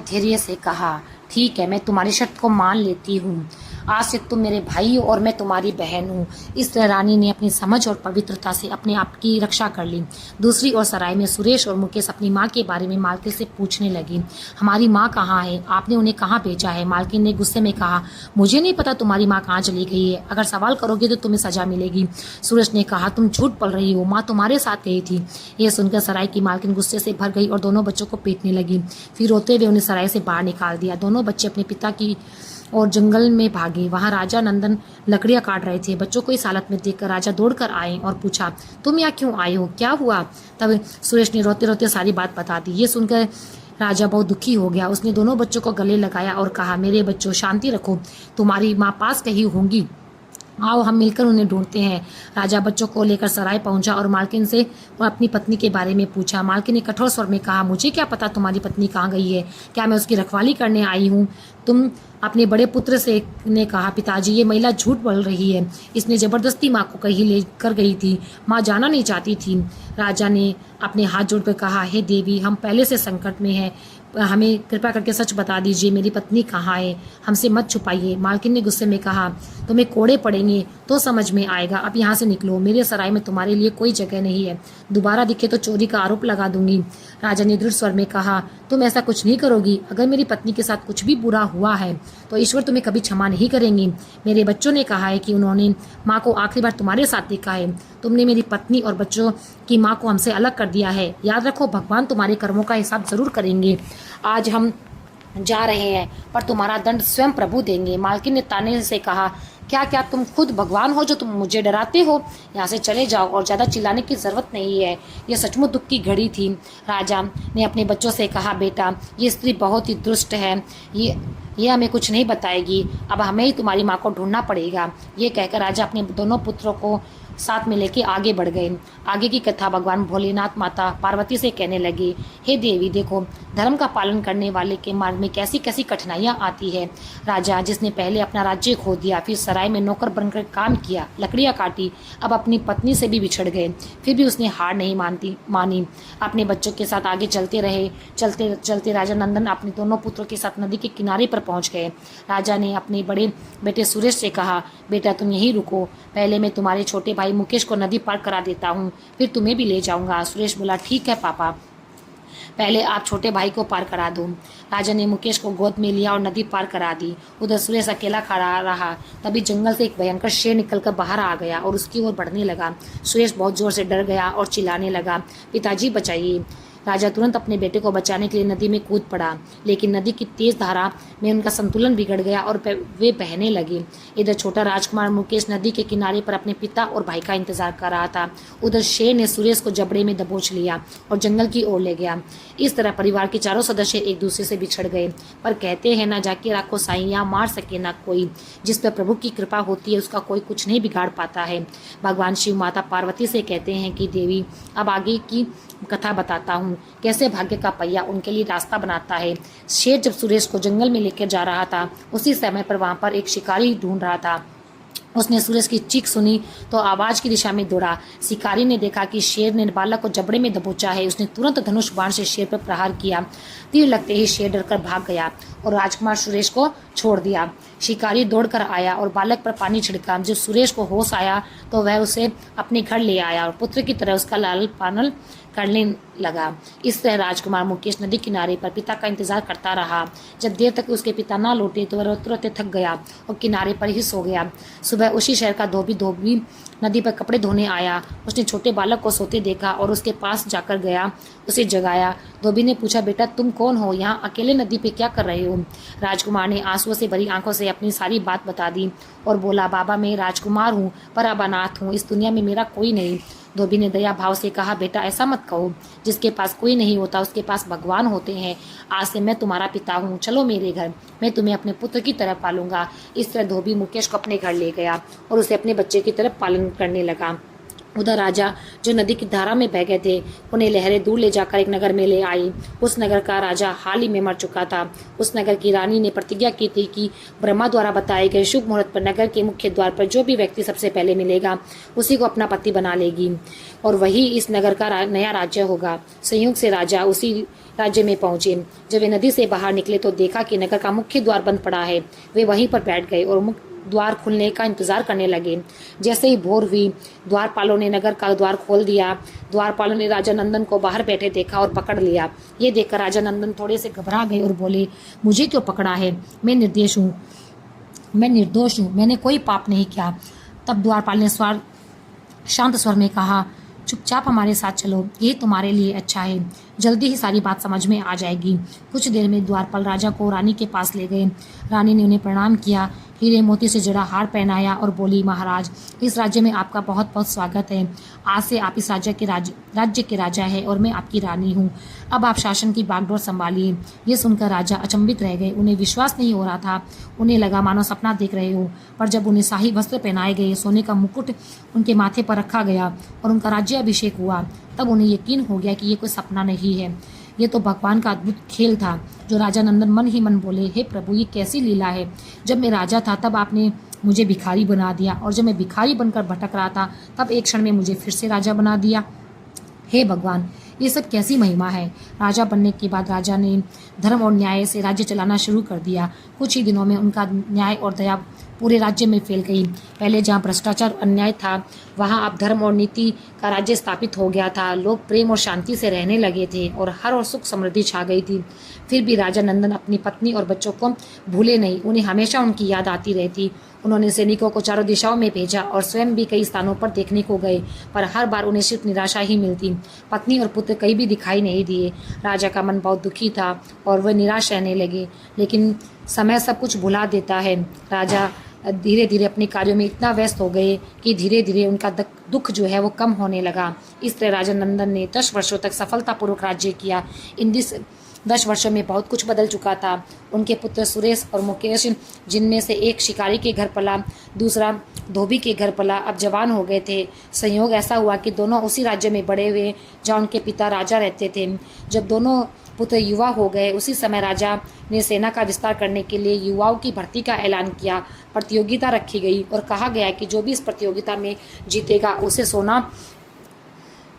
धैर्य से कहा, ठीक है, मैं तुम्हारी शर्त को मान लेती हूँ। आज से तुम मेरे भाई हो और मैं तुम्हारी बहन हूँ। इस तरह रानी ने अपनी समझ और पवित्रता से अपने आप की रक्षा कर ली। दूसरी ओर सराय में सुरेश और मुकेश अपनी माँ के बारे में मालकिन से पूछने लगी, हमारी माँ कहाँ है? आपने उन्हें कहाँ भेजा है? मालकिन ने गुस्से में कहा, मुझे नहीं पता तुम्हारी माँ कहाँ चली गई है, अगर सवाल करोगे तो तुम्हें सजा मिलेगी। सुरेश ने कहा, तुम झूठ बोल रही हो, माँ तुम्हारे साथ गई थी। यह सुनकर सराय की मालकिन गुस्से से भर गई और दोनों बच्चों को पीटने लगी। फिर रोते हुए उन्हें सराय से बाहर निकाल दिया। दोनों बच्चे अपने पिता की और जंगल में भागे। वहां राजा नंदन लकड़ियां काट रहे थे। बच्चों को इस हालत में देखकर राजा दौड़कर आए और पूछा, तुम यहाँ क्यों आए हो, क्या हुआ? तब सुरेश ने रोते रोते सारी बात बता दी। ये सुनकर राजा बहुत दुखी हो गया। उसने दोनों बच्चों को गले लगाया और कहा, मेरे बच्चों शांति रखो, तुम्हारी माँ पास कहीं होंगी, आओ हम मिलकर उन्हें ढूंढते हैं। राजा बच्चों को लेकर सराय पहुंचा और मालकिन से अपनी पत्नी के बारे में पूछा। मालकिन ने कठोर स्वर में कहा, मुझे क्या पता तुम्हारी पत्नी कहाँ गई है? क्या मैं उसकी रखवाली करने आई हूँ? तुम अपने बड़े पुत्र से ने कहा, पिताजी ये महिला झूठ बोल रही है, इसने जबरदस्ती माँ को कहीं लेकर गई थी, माँ जाना नहीं चाहती थी। राजा ने अपने हाथ जोड़कर कहा, हे देवी, हम पहले से संकट में हैं, हमें कृपा करके सच बता दीजिए, मेरी पत्नी कहाँ है, हमसे मत छुपाइए। मालकिन ने गुस्से में कहा, तुम्हें कोड़े पड़ेंगे तो समझ में आएगा, अब यहाँ से निकलो, मेरे सराय में तुम्हारे लिए कोई जगह नहीं है, दोबारा दिखे तो चोरी का आरोप लगा दूंगी। राजा ने दृढ़ स्वर में कहा, तुम ऐसा कुछ नहीं करोगी, अगर मेरी पत्नी के साथ कुछ भी बुरा हुआ है तो ईश्वर तुम्हें कभी क्षमा नहीं करेंगे। मेरे बच्चों ने कहा है कि उन्होंने माँ को आखिरी बार तुम्हारे साथ देखा है, तुमने मेरी पत्नी और बच्चों की माँ को हमसे अलग कर दिया है, याद रखो भगवान तुम्हारे कर्मों का हिसाब जरूर करेंगे। आज हम जा रहे हैं पर तुम्हारा दंड स्वयं प्रभु देंगे। मालकिन ने ताने से कहा, क्या क्या तुम खुद भगवान हो जो तुम मुझे डराते हो? यहाँ से चले जाओ और ज़्यादा चिल्लाने की ज़रूरत नहीं है। यह सचमुच दुख की घड़ी थी। राजा ने अपने बच्चों से कहा, बेटा ये स्त्री बहुत ही दुष्ट है, ये हमें कुछ नहीं बताएगी, अब हमें ही तुम्हारी माँ को ढूंढना पड़ेगा। ये कहकर राजा अपने दोनों पुत्रों को साथ में लेके आगे बढ़ गए। आगे की कथा भगवान भोलेनाथ माता पार्वती से कहने लगे, हे देवी देखो, धर्म का पालन करने वाले के मार्ग में कैसी कैसी कठिनाइयाँ आती है। राजा जिसने पहले अपना राज्य खो दिया, फिर सराय में नौकर बनकर काम किया, लकड़ियाँ काटी, अब अपनी पत्नी से भी बिछड़ गए, फिर भी उसने हार नहीं मानी। अपने बच्चों के साथ आगे चलते रहे। चलते चलते राजा नंदन अपने दोनों पुत्रों के साथ नदी के किनारे पर पहुंच गए। राजा ने अपने बड़े बेटे सुरेश से कहा, बेटा तुम यहीं रुको, पहले मैं तुम्हारे छोटे भाई मुकेश को नदी पार करा देता हूँ, फिर तुम्हें भी ले जाऊंगा। सुरेश बोला, ठीक है पापा, पहले आप छोटे भाई को पार करा दो। राजा ने मुकेश को गोद में लिया और नदी पार करा दी। उधर सुरेश अकेला खड़ा रहा। तभी जंगल से एक भयंकर शेर निकलकर बाहर आ गया और उसकी ओर बढ़ने लगा। सुरेश बहुत जोर से डर गया और चिल्लाने लगा, पिताजी बचाइए। राजा तुरंत अपने बेटे को बचाने के लिए नदी में कूद पड़ा, लेकिन नदी की तेज धारा में उनका संतुलन बिगड़ गया और वे बहने लगे। इधर छोटा राजकुमार मुकेश नदी के किनारे पर अपने पिता और भाई का इंतजार कर रहा था। उधर शेर ने सुरेश को जबड़े में दबोच लिया और जंगल की ओर ले गया। इस तरह परिवार के चारों सदस्य एक दूसरे से बिछड़ गए। पर कहते हैं ना जाके राखो साइयाँ, मार सके ना कोई। जिस पर प्रभु की कृपा होती है उसका कोई कुछ नहीं बिगाड़ पाता है। भगवान शिव माता पार्वती से कहते हैं कि देवी अब आगे की कथा बताता हूँ, कैसे भाग्य का पहिया उनके लिए रास्ता बनाता है। शेर जब सुरेश को जंगल में लेकर जा रहा था, उसी समय पर वहाँ पर एक शिकारी ढूंढ रहा था। उसने सुरेश की चीख सुनी तो आवाज की दिशा में दौड़ा। शिकारी ने देखा कि शेर ने बालक को जबड़े में दबोचा है। उसने तुरंत धनुष बाण से शेर पर प्रहार किया। तीर लगते ही शेर डरकर भाग गया और राजकुमार सुरेश को छोड़ दिया। शिकारी दौड़कर आया और बालक पर पानी छिड़का। जब सुरेश को होश आया तो वह उसे अपने घर ले आया और पुत्र की तरह उसका लालन पालन करने लगा। इस तरह राजकुमार मुकेश नदी किनारे पर पिता का इंतजार करता रहा। जब देर तक उसके पिता ना लौटे तो वह रोते रोते थक गया और किनारे पर ही सो गया। सुबह उसी शहर का धोबी नदी पर कपड़े धोने आया। उसने छोटे बालक को सोते देखा और उसके पास जाकर गया, उसे जगाया। धोबी ने पूछा, बेटा तुम कौन हो, यहाँ अकेले नदी पे क्या कर रहे हो? राजकुमार ने आंसुओं से भरी आंखों से अपनी सारी बात बता दी और बोला, बाबा मैं राजकुमार हूँ पर अब अनाथ हूँ, इस दुनिया में मेरा कोई नहीं। धोबी ने दया भाव से कहा, बेटा ऐसा मत कहो, जिसके पास कोई नहीं होता उसके पास भगवान होते हैं। आज से मैं तुम्हारा पिता हूँ, चलो मेरे घर, मैं तुम्हें अपने पुत्र की तरह पालूंगा। इस तरह धोबी मुकेश को अपने घर ले गया और उसे अपने बच्चे की तरह पालन करने लगा। उधर राजा जो नदी की धारा में बह गए थे, उन्हें लहरें दूर ले जाकर एक नगर में ले आई। उस नगर का राजा हाल ही में मर चुका था। उस नगर की रानी ने प्रतिज्ञा की थी कि ब्रह्मा द्वारा बताए गए शुभ मुहूर्त पर नगर के मुख्य द्वार पर जो भी व्यक्ति सबसे पहले मिलेगा उसी को अपना पति बना लेगी और वही इस नगर का नया राज्य होगा। संयोग से राजा उसी राज्य में पहुंचे। जब वे नदी से बाहर निकले तो देखा कि नगर का मुख्य द्वार बंद पड़ा है। वे वहीं पर बैठ गए और द्वार खुलने का इंतजार करने लगे। जैसे ही भोर हुई, द्वारपालों ने नगर का द्वार खोल दिया। द्वारपालों ने राजा नंदन को बाहर बैठे देखा और पकड़ लिया। ये देखकर राजा नंदन थोड़े से घबरा गए और बोले, मुझे क्यों पकड़ा है? मैं निर्दोष हूँ, मैंने कोई पाप नहीं किया। तब द्वारपाल ने शांत स्वर में कहा, चुपचाप हमारे साथ चलो, ये तुम्हारे लिए अच्छा है, जल्दी ही सारी बात समझ में आ जाएगी। कुछ देर में द्वारपाल राजा को रानी के पास ले गए। रानी ने उन्हें प्रणाम किया। हीरे मोती से जड़ा हार पहनाया और बोली, महाराज, इस राज्य में आपका बहुत बहुत स्वागत है। आज से आप इस राज्य के राजा हैं और मैं आपकी रानी हूँ। अब आप शासन की बागडोर संभालिए। ये सुनकर राजा अचंभित रह गए। उन्हें विश्वास नहीं हो रहा था। उन्हें लगा मानो सपना देख रहे हो। पर जब उन्हें शाही वस्त्र पहनाए गए, सोने का मुकुट उनके माथे पर रखा गया और उनका राज्याभिषेक हुआ, तब उन्हें यकीन हो गया कि ये कोई सपना नहीं है, ये तो भगवान का अद्भुत खेल था। जो राजा नंदन मन ही मन बोले, हे प्रभु, ये कैसी लीला है। जब मैं राजा था तब आपने मुझे भिखारी बना दिया, और जब मैं भिखारी बनकर भटक रहा था तब एक क्षण में मुझे फिर से राजा बना दिया। हे भगवान, ये सब कैसी महिमा है। राजा बनने के बाद राजा ने धर्म और न्याय से राज्य चलाना शुरू कर दिया। कुछ ही दिनों में उनका न्याय और दया पूरे राज्य में फैल गई। पहले जहाँ भ्रष्टाचार और अन्याय था, वहाँ अब धर्म और नीति का राज्य स्थापित हो गया था। लोग प्रेम और शांति से रहने लगे थे और हर और सुख समृद्धि छा गई थी। फिर भी राजा नंदन अपनी पत्नी और बच्चों को भूले नहीं। उन्हें हमेशा उनकी याद आती रहती। उन्होंने सैनिकों को चारों दिशाओं में भेजा और स्वयं भी कई स्थानों पर देखने को गए, पर हर बार उन्हें सिर्फ निराशा ही मिलती। पत्नी और पुत्र कहीं भी दिखाई नहीं दिए। राजा का मन बहुत दुखी था और वह निराश रहने लगे। लेकिन समय सब कुछ भुला देता है। राजा धीरे धीरे अपने कार्यों में इतना व्यस्त हो गए कि धीरे धीरे उनका दुख जो है वो कम होने लगा। इस तरह राजा नंदन ने 10 वर्षों तक सफलतापूर्वक राज्य किया। इन 10 वर्षों में बहुत कुछ बदल चुका था। उनके पुत्र सुरेश और मुकेश, जिनमें से एक शिकारी के घर पला, दूसरा धोबी के घर पला, अब जवान हो गए थे। संयोग ऐसा हुआ कि दोनों उसी राज्य में बड़े हुए जहाँ उनके पिता राजा रहते थे। जब दोनों पुत्र युवा हो गए, उसी समय राजा ने सेना का विस्तार करने के लिए युवाओं की भर्ती का ऐलान किया। प्रतियोगिता रखी गई और कहा गया कि जो भी इस प्रतियोगिता में जीतेगा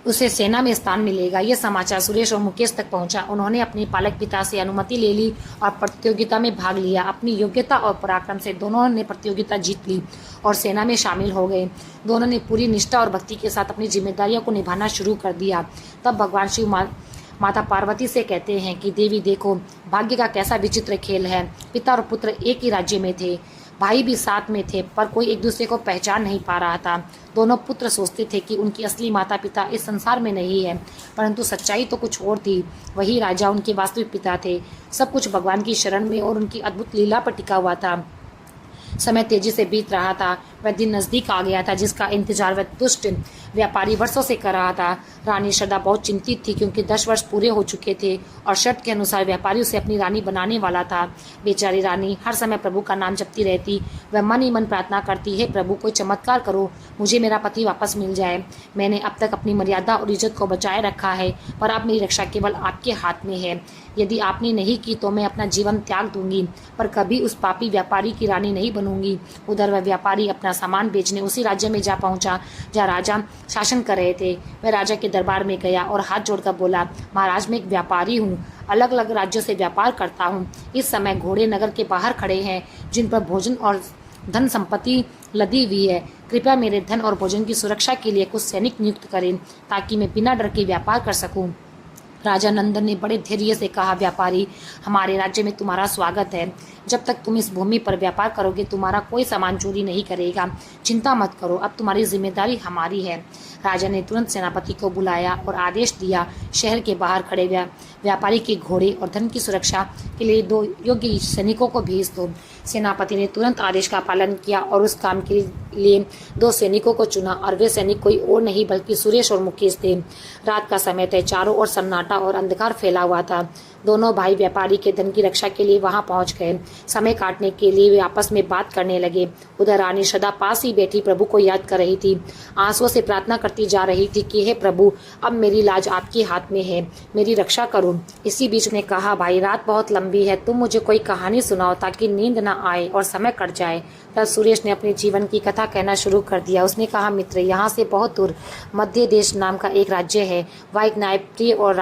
उसे सेना में स्थान मिलेगा। यह समाचार सुरेश और मुकेश तक पहुंचा। उन्होंने अपने पालक पिता से अनुमति ले ली और प्रतियोगिता में भाग लिया। अपनी योग्यता और पराक्रम से दोनों ने प्रतियोगिता जीत ली और सेना में शामिल हो गए। दोनों ने पूरी निष्ठा और भक्ति के साथ अपनी जिम्मेदारियों को निभाना शुरू कर दिया। तब भगवान शिव माता पार्वती से कहते हैं कि देवी, देखो भाग्य का कैसा विचित्र खेल है। पिता और पुत्र एक ही राज्य में थे, भाई भी साथ में थे, पर कोई एक दूसरे को पहचान नहीं पा रहा था। दोनों पुत्र सोचते थे कि उनकी असली माता पिता इस संसार में नहीं है, परंतु सच्चाई तो कुछ और थी। वही राजा उनके वास्तविक पिता थे। सब कुछ भगवान की शरण में और उनकी अद्भुत लीला पर टिका हुआ था। समय तेजी से बीत रहा था। वह दिन नज़दीक आ गया था जिसका इंतजार वह दुष्ट व्यापारी वर्षों से कर रहा था। रानी श्रद्धा बहुत चिंतित थी क्योंकि 10 वर्ष पूरे हो चुके थे और शर्त के अनुसार व्यापारी उसे अपनी रानी बनाने वाला था। बेचारी रानी हर समय प्रभु का नाम जपती रहती। वह मन ही मन प्रार्थना करती, हे प्रभु, कोई चमत्कार करो, मुझे मेरा पति वापस मिल जाए। मैंने अब तक अपनी मर्यादा और इज्जत को बचाए रखा है, पर अब मेरी रक्षा केवल आपके हाथ में है। यदि आपने नहीं की तो मैं अपना जीवन त्याग दूंगी, पर कभी उस पापी व्यापारी की रानी नहीं बनूंगी। उधर वह व्यापारी अपना सामान बेचने उसी राज्य में जा पहुंचा जहाँ राजा शासन कर रहे थे। वह राजा के दरबार में गया और हाथ जोड़कर बोला, महाराज, मैं एक व्यापारी हूँ, अलग अलग राज्यों से व्यापार करता हूँ। इस समय घोड़े नगर के बाहर खड़े हैं जिन पर भोजन और धन संपत्ति लदी हुई है। कृपया मेरे धन और भोजन की सुरक्षा के लिए कुछ सैनिक नियुक्त करें ताकि मैं बिना डर के व्यापार कर सकूं। राजा नंदन ने बड़े धैर्य से कहा, व्यापारी, हमारे राज्य में तुम्हारा स्वागत है। जब तक तुम इस भूमि पर व्यापार करोगे तुम्हारा कोई सामान चोरी नहीं करेगा। चिंता मत करो, अब तुम्हारी जिम्मेदारी हमारी है। राजा ने तुरंत सेनापति को बुलाया और आदेश दिया, शहर के बाहर खड़े व्यापारी के घोड़े और धन की सुरक्षा के लिए 2 योग्य सैनिकों को भेज दो। सेनापति ने तुरंत आदेश का पालन किया और उस काम के लिए 2 सैनिकों को चुना और वे सैनिक कोई और नहीं बल्कि सुरेश और मुकेश थे। रात का समय था, चारों ओर सन्नाटा और अंधकार फैला हुआ था। दोनों भाई व्यापारी के धन की रक्षा के लिए वहां पहुंच गए। समय काटने के लिए वे आपस में बात करने लगे। उधर रानी श्रद्धा पास ही बैठी प्रभु को याद कर रही थी। आंसुओं से प्रार्थना करती जा रही थी कि हे प्रभु, अब मेरी लाज आपके हाथ में है, मेरी रक्षा करो। इसी बीच ने कहा, भाई, रात बहुत लंबी है, तुम मुझे कोई कहानी सुनाओ ताकि नींद न आए और समय कट जाए। तब सुरेश ने अपने जीवन की कथा कहना शुरू कर दिया। उसने कहा, मित्र, यहाँ से बहुत दूर मध्य देश नाम का एक राज्य है। वह एक न्यायप्रिय और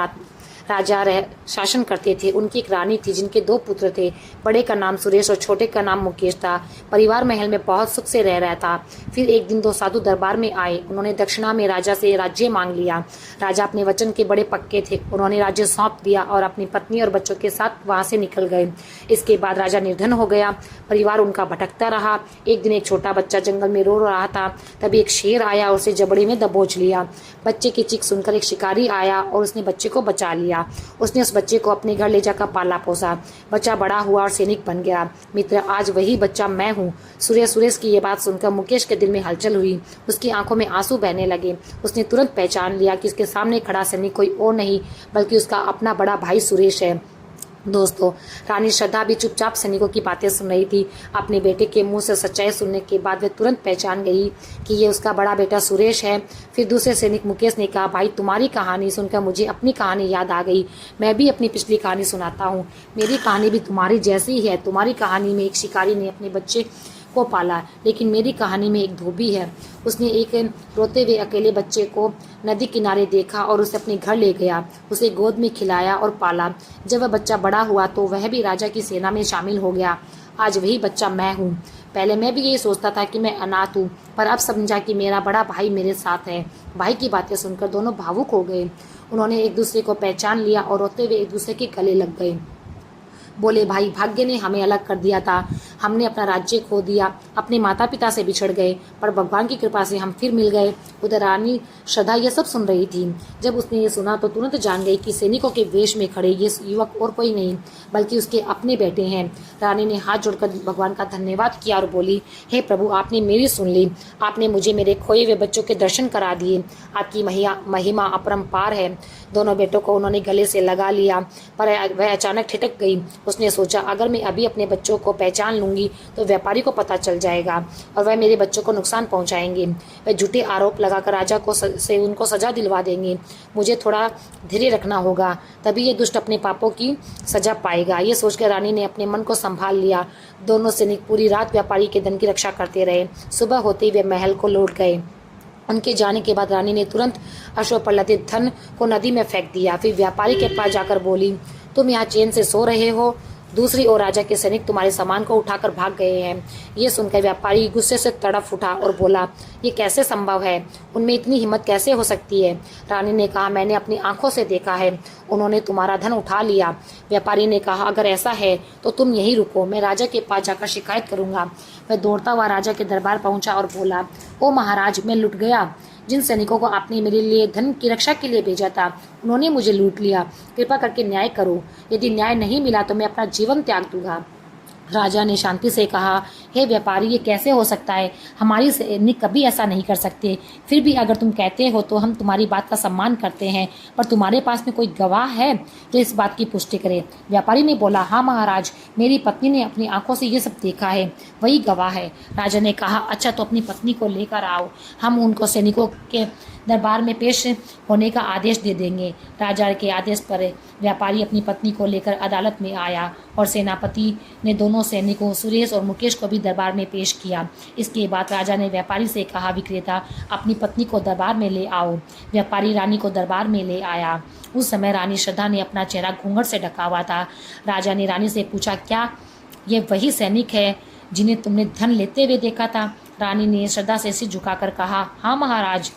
राजा शासन करते थे। उनकी एक रानी थी जिनके 2 पुत्र थे। बड़े का नाम सुरेश और छोटे का नाम मुकेश था। परिवार महल में बहुत सुख से रह रहा था। फिर एक दिन 2 साधु दरबार में आए। उन्होंने दक्षिणा में राजा से राज्य मांग लिया। राजा अपने वचन के बड़े पक्के थे। उन्होंने राज्य सौंप दिया और अपनी पत्नी और बच्चों के साथ वहां से निकल गए। इसके बाद राजा निर्धन हो गया। परिवार उनका भटकता रहा। एक दिन एक छोटा बच्चा जंगल में रो रहा था। तभी एक शेर आया और उसे जबड़े में दबोच लिया। बच्चे की चीख सुनकर एक शिकारी आया और उसने बच्चे को बचा लिया। लिया। उसने उस बच्चे को अपने घर ले जाकर पाला पोसा। बच्चा बड़ा हुआ और सैनिक बन गया। मित्र, आज वही बच्चा मैं हूँ। सुरेश की ये बात सुनकर मुकेश के दिल में हलचल हुई। उसकी आंखों में आंसू बहने लगे। उसने तुरंत पहचान लिया कि इसके सामने खड़ा सैनिक कोई और नहीं बल्कि उसका अपना बड़ा भाई सुरेश है। दोस्तों, रानी श्रद्धा भी चुपचाप सैनिकों की बातें सुन रही थी। अपने बेटे के मुंह से सच्चाई सुनने के बाद वे तुरंत पहचान गई कि ये उसका बड़ा बेटा सुरेश है। फिर दूसरे सैनिक मुकेश ने कहा, भाई तुम्हारी कहानी सुनकर मुझे अपनी कहानी याद आ गई। मैं भी अपनी पिछली कहानी सुनाता हूँ। मेरी कहानी भी तुम्हारी जैसी ही है। तुम्हारी कहानी में एक शिकारी ने अपने बच्चे को पाला, लेकिन मेरी कहानी में एक धोबी है। उसने एक रोते हुए अकेले बच्चे को नदी किनारे देखा और उसे अपने घर ले गया। उसे गोद में खिलाया और पाला। जब वह बच्चा बड़ा हुआ तो वह भी राजा की सेना में शामिल हो गया। आज वही बच्चा मैं हूँ। पहले मैं भी यही सोचता था कि मैं अनाथ हूँ, पर अब समझा कि मेरा बड़ा भाई मेरे साथ है। भाई की बातें सुनकर दोनों भावुक हो गए। उन्होंने एक दूसरे को पहचान लिया और रोते हुए एक दूसरे के गले लग गए। बोले, भाई, भाग्य ने हमें अलग कर दिया था। हमने अपना राज्य खो दिया, अपने माता पिता से बिछड़ गए, पर भगवान की कृपा से हम फिर मिल गए। उधर रानी श्रद्धा ये सब सुन रही थी। जब उसने ये सुना तो तुरंत जान गई कि सैनिकों के वेश में खड़े ये युवक और कोई नहीं बल्कि उसके अपने बेटे हैं। रानी ने हाथ जोड़कर भगवान का धन्यवाद किया और बोली, हे प्रभु, आपने मेरी सुन ली। आपने मुझे मेरे खोए हुए बच्चों के दर्शन करा दिए। आपकी महिमा अपरंपार है। दोनों बेटों को उन्होंने गले से लगा लिया, पर वह अचानक ठिठक गई। उसने सोचा, अगर मैं अभी अपने बच्चों को पहचान लूंगी तो व्यापारी को पता चल जाएगा और वह मेरे बच्चों को नुकसान पहुंचाएंगे। वह झूठे आरोप लगाकर राजा को से उनको सजा दिलवा देंगे। मुझे थोड़ा धैर्य रखना होगा, तभी ये दुष्ट अपने पापों की सजा पाएगा। ये सोचकर रानी ने अपने मन को संभाल लिया। दोनों सैनिक पूरी रात व्यापारी के धन की रक्षा करते रहे। सुबह होते ही वे महल को लौट गए। उनके जाने के बाद रानी ने तुरंत अश्व पर लदे धन को नदी में फेंक दिया। फिर व्यापारी के पास जाकर बोली, तुम यहाँ चैन से सो रहे हो? दूसरी ओर राजा के सैनिक तुम्हारे सामान को उठाकर भाग गए हैं। ये सुनकर व्यापारी गुस्से से तड़प उठा और बोला, ये कैसे संभव है? उनमें इतनी हिम्मत कैसे हो सकती है? रानी ने कहा, मैंने अपनी आंखों से देखा है। उन्होंने तुम्हारा धन उठा लिया। व्यापारी ने कहा, अगर ऐसा है तो तुम यहीं रुको, मैं राजा के पास जाकर शिकायत करूंगा। वह दौड़ता हुआ राजा के दरबार पहुंचा और बोला, ओ महाराज, मैं लुट गया। जिन सैनिकों को आपने मेरे लिए धन की रक्षा के लिए भेजा था उन्होंने मुझे लूट लिया। कृपा करके न्याय करो। यदि न्याय नहीं मिला तो मैं अपना जीवन त्याग दूंगा। राजा ने शांति से कहा, हे व्यापारी, ये कैसे हो सकता है? हमारी सैनिक कभी ऐसा नहीं कर सकते। फिर भी अगर तुम कहते हो तो हम तुम्हारी बात का सम्मान करते हैं, पर तुम्हारे पास में कोई गवाह है जो इस बात की पुष्टि करे? व्यापारी ने बोला, हाँ महाराज, मेरी पत्नी ने अपनी आंखों से ये सब देखा है, वही गवाह है। राजा ने कहा, अच्छा, तो अपनी पत्नी को लेकर आओ, हम उनको सैनिकों के दरबार में पेश होने का आदेश दे देंगे। राजा के आदेश पर व्यापारी अपनी पत्नी को लेकर अदालत में आया और सेनापति ने दोनों सैनिकों सुरेश और मुकेश को भी दरबार में पेश किया। इसके बाद राजा ने व्यापारी से कहा, विक्रेता, अपनी पत्नी को दरबार में ले आओ। व्यापारी रानी को दरबार में ले आया। उस समय रानी श्रद्धा ने अपना चेहरा घूंघट से ढका हुआ था। राजा ने रानी से पूछा, क्या ये वही सैनिक है जिन्हें तुमने धन लेते हुए देखा था? रानी ने श्रद्धा से सिर झुकाकर कहा, हाँ महाराज।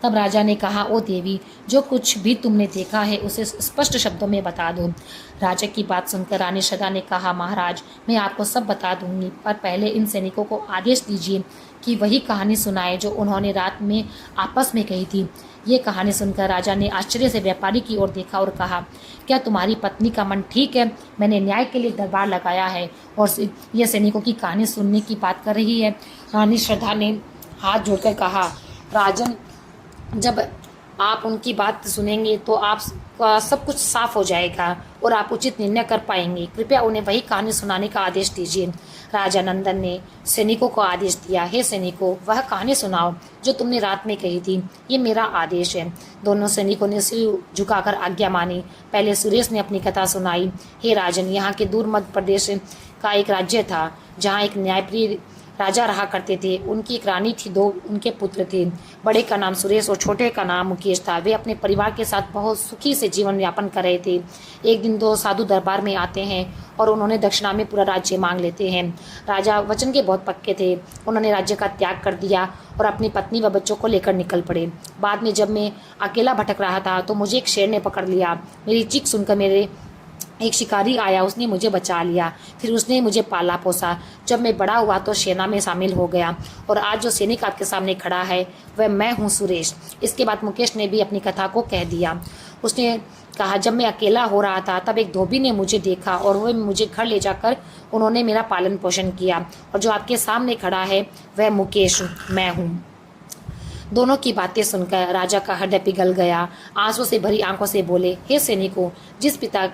तब राजा ने कहा, ओ देवी, जो कुछ भी तुमने देखा है उसे स्पष्ट शब्दों में बता दो। राजा की बात सुनकर रानी श्रद्धा ने कहा, महाराज, मैं आपको सब बता दूंगी, पर पहले इन सैनिकों को आदेश दीजिए कि वही कहानी सुनाए जो उन्होंने रात में आपस में कही थी। ये कहानी सुनकर राजा ने आश्चर्य से व्यापारी की ओर देखा और कहा, क्या तुम्हारी पत्नी का मन ठीक है? मैंने न्याय के लिए दरबार लगाया है और ये सैनिकों की कहानी सुनने की बात कर रही है। रानी श्रद्धा ने हाथ जोड़कर कहा, राजन, जब आप उनकी बात सुनेंगे तो आपका सब कुछ साफ हो जाएगा और आप उचित निर्णय कर पाएंगे। कृपया उन्हें वही कहानी सुनाने का आदेश दीजिए। राजा नंदन ने सैनिकों को आदेश दिया, हे सैनिकों, वह कहानी सुनाओ जो तुमने रात में कही थी। ये मेरा आदेश है। दोनों सैनिकों ने सिर झुकाकर आज्ञा मानी। पहले सुरेश ने अपनी कथा सुनाई। हे राजन, यहाँ के दूर मध्य प्रदेश का एक राज्य था जहाँ एक न्यायप्रिय राजा रहा करते थे। उनकी एक रानी थी, 2 उनके पुत्र थे। बड़े का नाम सुरेश और छोटे का नाम मुकेश था। वे अपने परिवार के साथ बहुत सुखी से जीवन यापन कर रहे थे। एक दिन 2 साधु दरबार में आते हैं और उन्होंने दक्षिणा में पूरा राज्य मांग लेते हैं। राजा वचन के बहुत पक्के थे। उन्होंने राज्य का त्याग कर दिया और अपनी पत्नी व बच्चों को लेकर निकल पड़े। बाद में जब मैं अकेला भटक रहा था तो मुझे एक शेर ने पकड़ लिया। मेरी चीख सुनकर मेरे एक शिकारी आया, उसने मुझे बचा लिया। फिर उसने मुझे पाला पोसा। जब मैं बड़ा हुआ तो सेना में शामिल हो गया और आज जो सैनिक आपके सामने खड़ा है वह मैं हूँ, सुरेश। इसके बाद मुकेश ने भी अपनी कथा को कह दिया। उसने कहा, जब मैं अकेला हो रहा था तब एक धोबी ने मुझे देखा और वह मुझे घर ले जाकर उन्होंने मेरा पालन पोषण किया, और जो आपके सामने खड़ा है वह मुकेश मैं हूँ। दोनों की बातें सुनकर राजा का हृदय पिघल गया। आंसू से भरी आंखों से बोले, हे सैनिकों, जिस पिता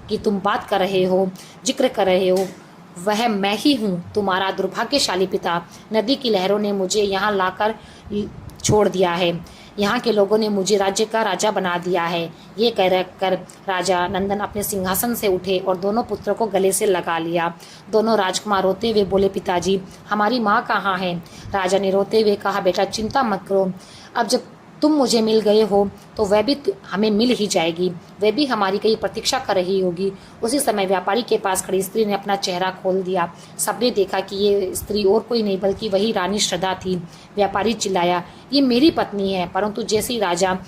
की तुम बात कर रहे हो, जिक्र कर रहे हो, वह मैं ही हूँ, तुम्हारा दुर्भाग्यशाली पिता। नदी की लहरों ने मुझे यहाँ लाकर छोड़ दिया है, यहाँ के लोगों ने मुझे राज्य का राजा बना दिया है। ये कह कर राजा नंदन अपने सिंहासन से उठे और दोनों पुत्रों को गले से लगा लिया। दोनों राजकुमार रोते हुए बोले, पिताजी, हमारी माँ कहाँ है? राजा ने रोते हुए कहा, बेटा चिंता मत करो, अब जब तुम मुझे मिल गए हो तो वह भी हमें मिल ही जाएगी, वह भी हमारी कहीं प्रतीक्षा कर रही होगी। उसी समय व्यापारी के पास खड़ी स्त्री ने अपना चेहरा खोल दिया। सबने देखा कि ये स्त्री और कोई नहीं बल्कि वही रानी श्रद्धा थी। व्यापारी चिल्लाया, ये मेरी पत्नी है। परंतु जैसे ही राजा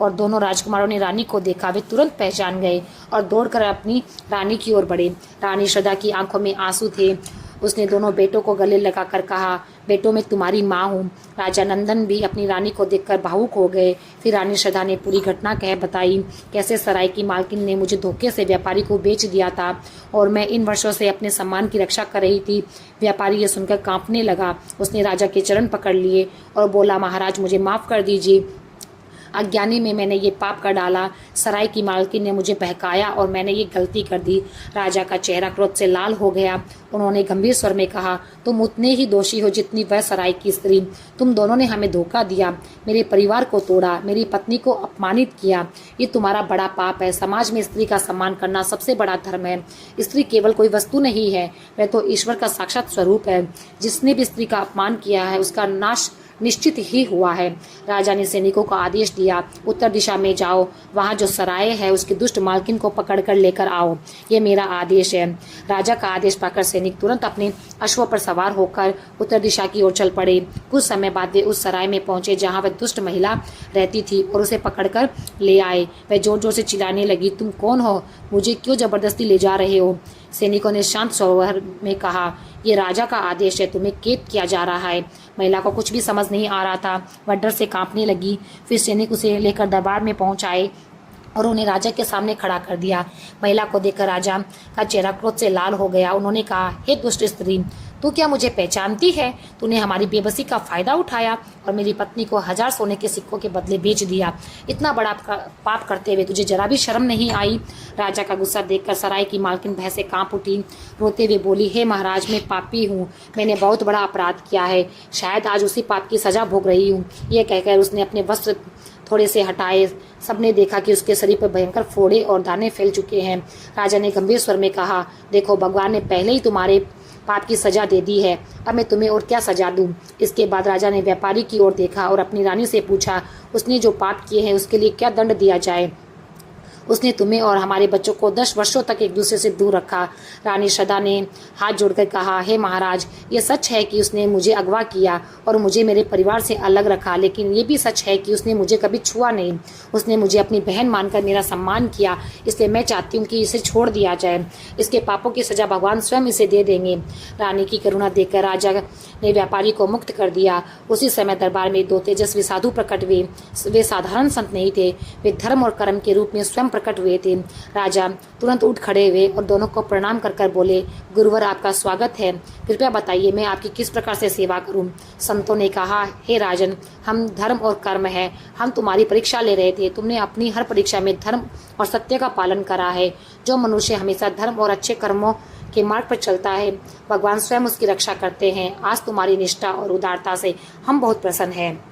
और दोनों राजकुमारों ने रानी को देखा, वे तुरंत पहचान गए और दौड़कर अपनी रानी की ओर बढ़े। रानी श्रद्धा की आंखों में आंसू थे। उसने दोनों बेटों को गले लगाकर कहा, बेटों मैं तुम्हारी माँ हूँ। राजा नंदन भी अपनी रानी को देखकर भावुक हो गए। फिर रानी श्रद्धा ने पूरी घटना कह बताई, कैसे सराय की मालकिन ने मुझे धोखे से व्यापारी को बेच दिया था और मैं इन वर्षों से अपने सम्मान की रक्षा कर रही थी। व्यापारी ये सुनकर कांपने लगा। उसने राजा के चरण पकड़ लिए और बोला, महाराज मुझे माफ़ कर दीजिए, अज्ञानी में मैंने ये पाप कर डाला। सराय की मालकिन ने मुझे बहकाया और मैंने ये गलती कर दी। राजा का चेहरा क्रोध से लाल हो गया। उन्होंने गंभीर स्वर में कहा, तुम उतने ही दोषी हो जितनी वह सराय की स्त्री। तुम दोनों ने हमें धोखा दिया, मेरे परिवार को तोड़ा, मेरी पत्नी को अपमानित किया। ये तुम्हारा बड़ा पाप है। समाज में स्त्री का सम्मान करना सबसे बड़ा धर्म है। स्त्री केवल कोई वस्तु नहीं है, वह तो ईश्वर का साक्षात स्वरूप है। जिसने भी स्त्री का अपमान किया है उसका नाश निश्चित ही हुआ है। राजा ने सैनिकों को आदेश दिया, उत्तर दिशा में जाओ, वहाँ जो सराय है उसकी दुष्ट मालकिन को पकड़कर लेकर आओ, ये मेरा आदेश है। राजा का आदेश पाकर सैनिक तुरंत अपने अश्वों पर सवार होकर उत्तर दिशा की ओर चल पड़े। कुछ समय बाद वे उस सराय में पहुंचे जहाँ वह दुष्ट महिला रहती थी और उसे पकड़कर ले आए। वह जोर जोर से चिल्लाने लगी, तुम कौन हो? मुझे क्यों जबरदस्ती ले जा रहे हो? सैनिकों ने शांत स्वर में कहा, ये राजा का आदेश है, तुम्हें कैद किया जा रहा है। महिला को कुछ भी समझ नहीं आ रहा था, वह डर से कांपने लगी। फिर सैनिक उसे लेकर दरबार में पहुंचाए और उन्हें राजा के सामने खड़ा कर दिया। महिला को देखकर राजा का चेहरा क्रोध से लाल हो गया। उन्होंने कहा, हे दुष्ट स्त्री, तू क्या मुझे पहचानती है? तूने हमारी बेबसी का फायदा उठाया और मेरी पत्नी को 1000 सोने के सिक्कों के बदले बेच दिया। इतना बड़ा पाप करते हुए तुझे जरा भी शर्म नहीं आई? राजा का गुस्सा देखकर सराय की मालकिन भय से कांप उठी। रोते हुए बोली, हे महाराज, मैं पापी हूँ, मैंने बहुत बड़ा अपराध किया है, शायद आज उसी पाप की सजा भोग रही हूँ। यह कहकर उसने अपने वस्त्र थोड़े से हटाए। सबने देखा कि उसके शरीर पर भयंकर फोड़े और दाने फैल चुके हैं। राजा ने गंभीर स्वर में कहा, देखो, भगवान ने पहले ही तुम्हारे पाप की सजा दे दी है, अब मैं तुम्हें और क्या सजा दूं? इसके बाद राजा ने व्यापारी की ओर देखा और अपनी रानी से पूछा, उसने जो पाप किए हैं उसके लिए क्या दंड दिया जाए? उसने तुम्हें और हमारे बच्चों को 10 वर्षों तक एक दूसरे से दूर रखा। रानी श्रद्धा ने हाथ जोड़कर कहा, हे महाराज, ये सच है कि उसने मुझे अगवा किया और मुझे मेरे परिवार से अलग रखा, लेकिन ये भी सच है कि उसने मुझे कभी छुआ नहीं। उसने मुझे अपनी बहन मानकर मेरा सम्मान किया, इसलिए मैं चाहती हूँ कि इसे छोड़ दिया जाए। इसके पापों की सजा भगवान स्वयं इसे दे देंगे। रानी की करुणा देखकर राजा ने व्यापारी को मुक्त कर दिया। उसी समय दरबार में 2 तेजस्वी साधु प्रकट हुए। वे साधारण संत नहीं थे, वे धर्म और कर्म के रूप में स्वयं प्रकट हुए थे। राजा तुरंत उठ खड़े हुए और दोनों को प्रणाम कर कर बोले, गुरुवर, आपका स्वागत है, कृपया बताइए मैं आपकी किस प्रकार से सेवा करूं? संतों ने कहा, हे राजन, हम धर्म और कर्म है, हम तुम्हारी परीक्षा ले रहे थे। तुमने अपनी हर परीक्षा में धर्म और सत्य का पालन करा है। जो मनुष्य हमेशा धर्म और अच्छे कर्मों के मार्ग पर चलता है, भगवान स्वयं उसकी रक्षा करते हैं। आज तुम्हारी निष्ठा और उदारता से हम बहुत प्रसन्न हैं,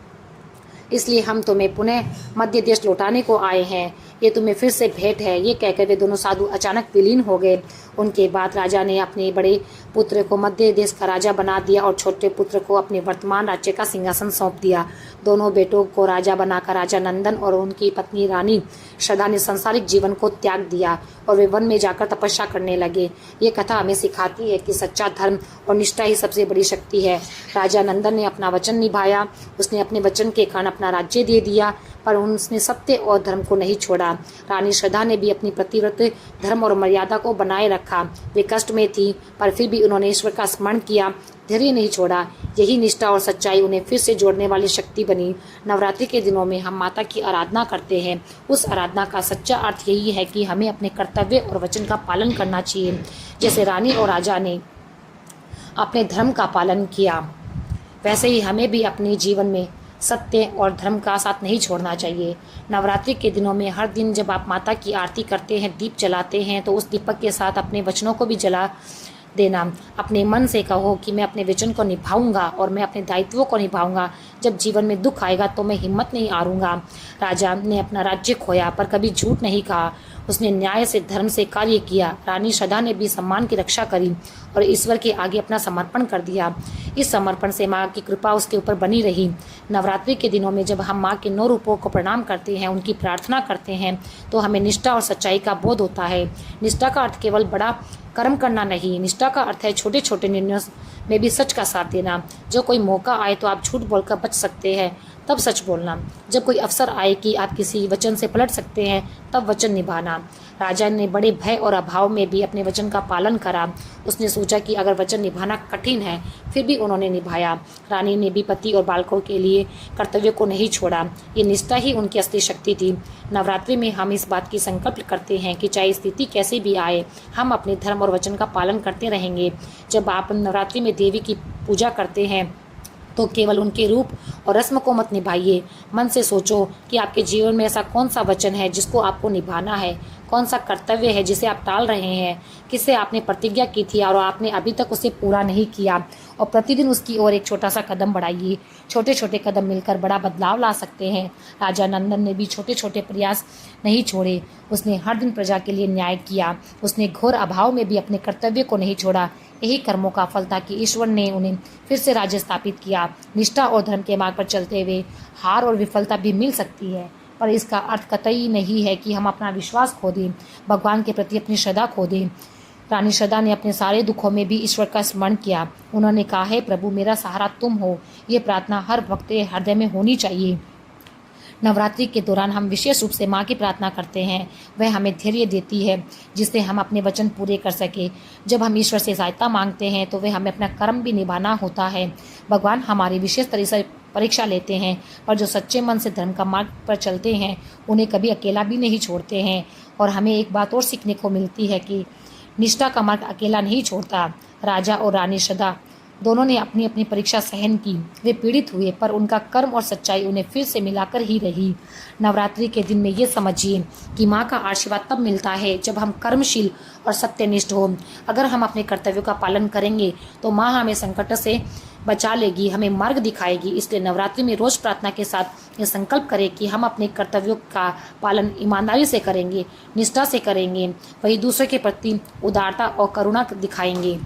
इसलिए हम तुम्हें पुनः मध्य देश लौटाने को आए हैं। ये तुम्हें फिर से भेंट है। ये कहकर वे दोनों साधु अचानक विलीन हो गए। उनके बाद राजा ने अपने बड़े पुत्र को मध्य देश का राजा बना दिया और छोटे पुत्र को अपने वर्तमान राज्य का सिंहासन सौंप दिया। दोनों बेटों को राजा बनाकर राजा नंदन और उनकी पत्नी रानी श्रद्धा ने सांसारिक जीवन को त्याग दिया और वे वन में जाकर तपस्या करने लगे। ये कथा हमें सिखाती है कि सच्चा धर्म और निष्ठा ही सबसे बड़ी शक्ति है। राजा नंदन ने अपना वचन निभाया। उसने अपने वचन के कारण अपना राज्य दे दिया। पर उसने सत्य और धर्म को नहीं छोड़ा। रानी श्रद्धा ने भी अपनी प्रतिव्रत धर्म और मर्यादा को बनाए रखा। वे कष्ट में थी, पर फिर भी उन्होंने ईश्वर का स्मरण किया, धैर्य नहीं छोड़ा। यही निष्ठा और सच्चाई उन्हें फिर से जोड़ने वाली शक्ति बनी। नवरात्रि के दिनों में हम माता की आराधना करते हैं। उस आराधना का सच्चा अर्थ यही है कि हमें अपने कर्तव्य और वचन का पालन करना चाहिए। जैसे रानी और राजा ने अपने धर्म का पालन किया, वैसे ही हमें भी अपने जीवन में सत्य और धर्म का साथ नहीं छोड़ना चाहिए। नवरात्रि के दिनों में हर दिन जब आप माता की आरती करते हैं, दीप जलाते हैं, तो उस दीपक के साथ अपने वचनों को भी जला देना। अपने मन से कहो कि मैं अपने वचन को निभाऊंगा और मैं अपने दायित्वों को निभाऊंगा। जब जीवन में दुख आएगा तो मैं हिम्मत नहीं हारूंगा। राजा ने अपना राज्य खोया पर कभी झूठ नहीं कहा। उसने न्याय से, धर्म से कार्य किया। रानी श्रद्धा ने भी सम्मान की रक्षा करी और ईश्वर के आगे अपना समर्पण कर दिया। इस समर्पण से माँ की कृपा उसके ऊपर बनी रही। नवरात्रि के दिनों में जब हम माँ के 9 रूपों को प्रणाम करते हैं, उनकी प्रार्थना करते हैं, तो हमें निष्ठा और सच्चाई का बोध होता है। निष्ठा का अर्थ केवल बड़ा कर्म करना नहीं, निष्ठा का अर्थ है छोटे छोटे निर्णयों में भी सच का साथ देना। जो कोई मौका आए तो आप झूठ बोलकर बच सकते हैं, तब सच बोलना। जब कोई अवसर आए कि आप किसी वचन से पलट सकते हैं, तब वचन निभाना। राजा ने बड़े भय और अभाव में भी अपने वचन का पालन करा। उसने सोचा कि अगर वचन निभाना कठिन है, फिर भी उन्होंने निभाया। रानी ने भी पति और बालकों के लिए कर्तव्य को नहीं छोड़ा। ये निष्ठा ही उनकी असली शक्ति थी। नवरात्रि में हम इस बात की संकल्प करते हैं कि चाहे स्थिति कैसी भी आए, हम अपने धर्म और वचन का पालन करते रहेंगे। जब आप नवरात्रि में देवी की पूजा करते हैं तो केवल उनके रूप और रस्म को मत निभाइए। मन से सोचो कि आपके जीवन में ऐसा कौन सा वचन है जिसको आपको निभाना है, कौन सा कर्तव्य है जिसे आप टाल रहे हैं, किससे आपने प्रतिज्ञा की थी और आपने अभी तक उसे पूरा नहीं किया, और प्रतिदिन उसकी ओर एक छोटा सा कदम बढ़ाइए। छोटे छोटे कदम मिलकर बड़ा बदलाव ला सकते हैं। राजा नंदन ने भी छोटे छोटे प्रयास नहीं छोड़े। उसने हर दिन प्रजा के लिए न्याय किया। उसने घोर अभाव में भी अपने कर्तव्य को नहीं छोड़ा। यही कर्मों का फल था कि ईश्वर ने उन्हें फिर से राज्य स्थापित किया। निष्ठा और धर्म के मार्ग पर चलते हुए हार और विफलता भी मिल सकती है, पर इसका अर्थ कतई नहीं है कि हम अपना विश्वास खो दें, भगवान के प्रति अपनी श्रद्धा खो दें। रानी श्रद्धा ने अपने सारे दुखों में भी ईश्वर का स्मरण किया। उन्होंने कहा, हे प्रभु, मेरा सहारा तुम हो। ये प्रार्थना हर भक्त के हृदय में होनी चाहिए। नवरात्रि के दौरान हम विशेष रूप से माँ की प्रार्थना करते हैं। वह हमें धैर्य देती है जिससे हम अपने वचन पूरे कर सके। जब हम ईश्वर से सहायता मांगते हैं तो वह हमें अपना कर्म भी निभाना होता है। भगवान हमारी विशेष तरह से परीक्षा लेते हैं, पर जो सच्चे मन से धर्म का मार्ग पर चलते हैं उन्हें कभी अकेला भी नहीं छोड़ते हैं। और हमें एक बात और सीखने को मिलती है कि निष्ठा का मार्ग अकेला नहीं छोड़ता। राजा और रानी श्रद्धा दोनों ने अपनी अपनी परीक्षा सहन की। वे पीड़ित हुए, पर उनका कर्म और सच्चाई उन्हें फिर से मिलाकर ही रही। नवरात्रि के दिन में ये समझिए कि माँ का आशीर्वाद तब मिलता है जब हम कर्मशील और सत्यनिष्ठ हों। अगर हम अपने कर्तव्यों का पालन करेंगे तो माँ हमें संकट से बचा लेगी, हमें मार्ग दिखाएगी। इसलिए नवरात्रि में रोज प्रार्थना के साथ ये संकल्प करें कि हम अपने कर्तव्यों का पालन ईमानदारी से करेंगे, निष्ठा से करेंगे, वही दूसरे के प्रति उदारता और करुणा दिखाएंगे।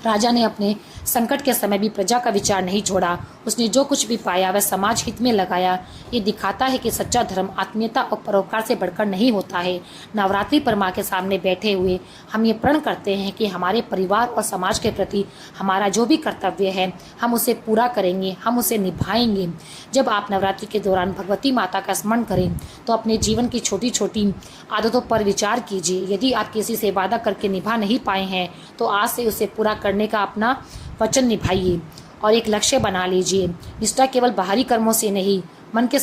राजा ने अपने संकट के समय भी प्रजा का विचार नहीं छोड़ा। उसने जो कुछ भी पाया वह समाज हित में लगाया। ये दिखाता है कि सच्चा धर्म आत्मीयता और परोपकार से बढ़कर नहीं होता है। नवरात्रि पर माँ के सामने बैठे हुए हम ये प्रण करते हैं कि हमारे परिवार और समाज के प्रति हमारा जो भी कर्तव्य है हम उसे पूरा करेंगे, हम उसे निभाएंगे। जब आप नवरात्रि के दौरान भगवती माता का स्मरण करें तो अपने जीवन की छोटी छोटी आदतों पर विचार कीजिए। यदि आप किसी से वादा करके निभा नहीं पाए हैं तो आज से उसे पूरा करने का अपना वचन निभाइए और एक लक्ष्य बना लीजिए। निष्ठा केवल बाहरी कर्मों से नहीं, मन के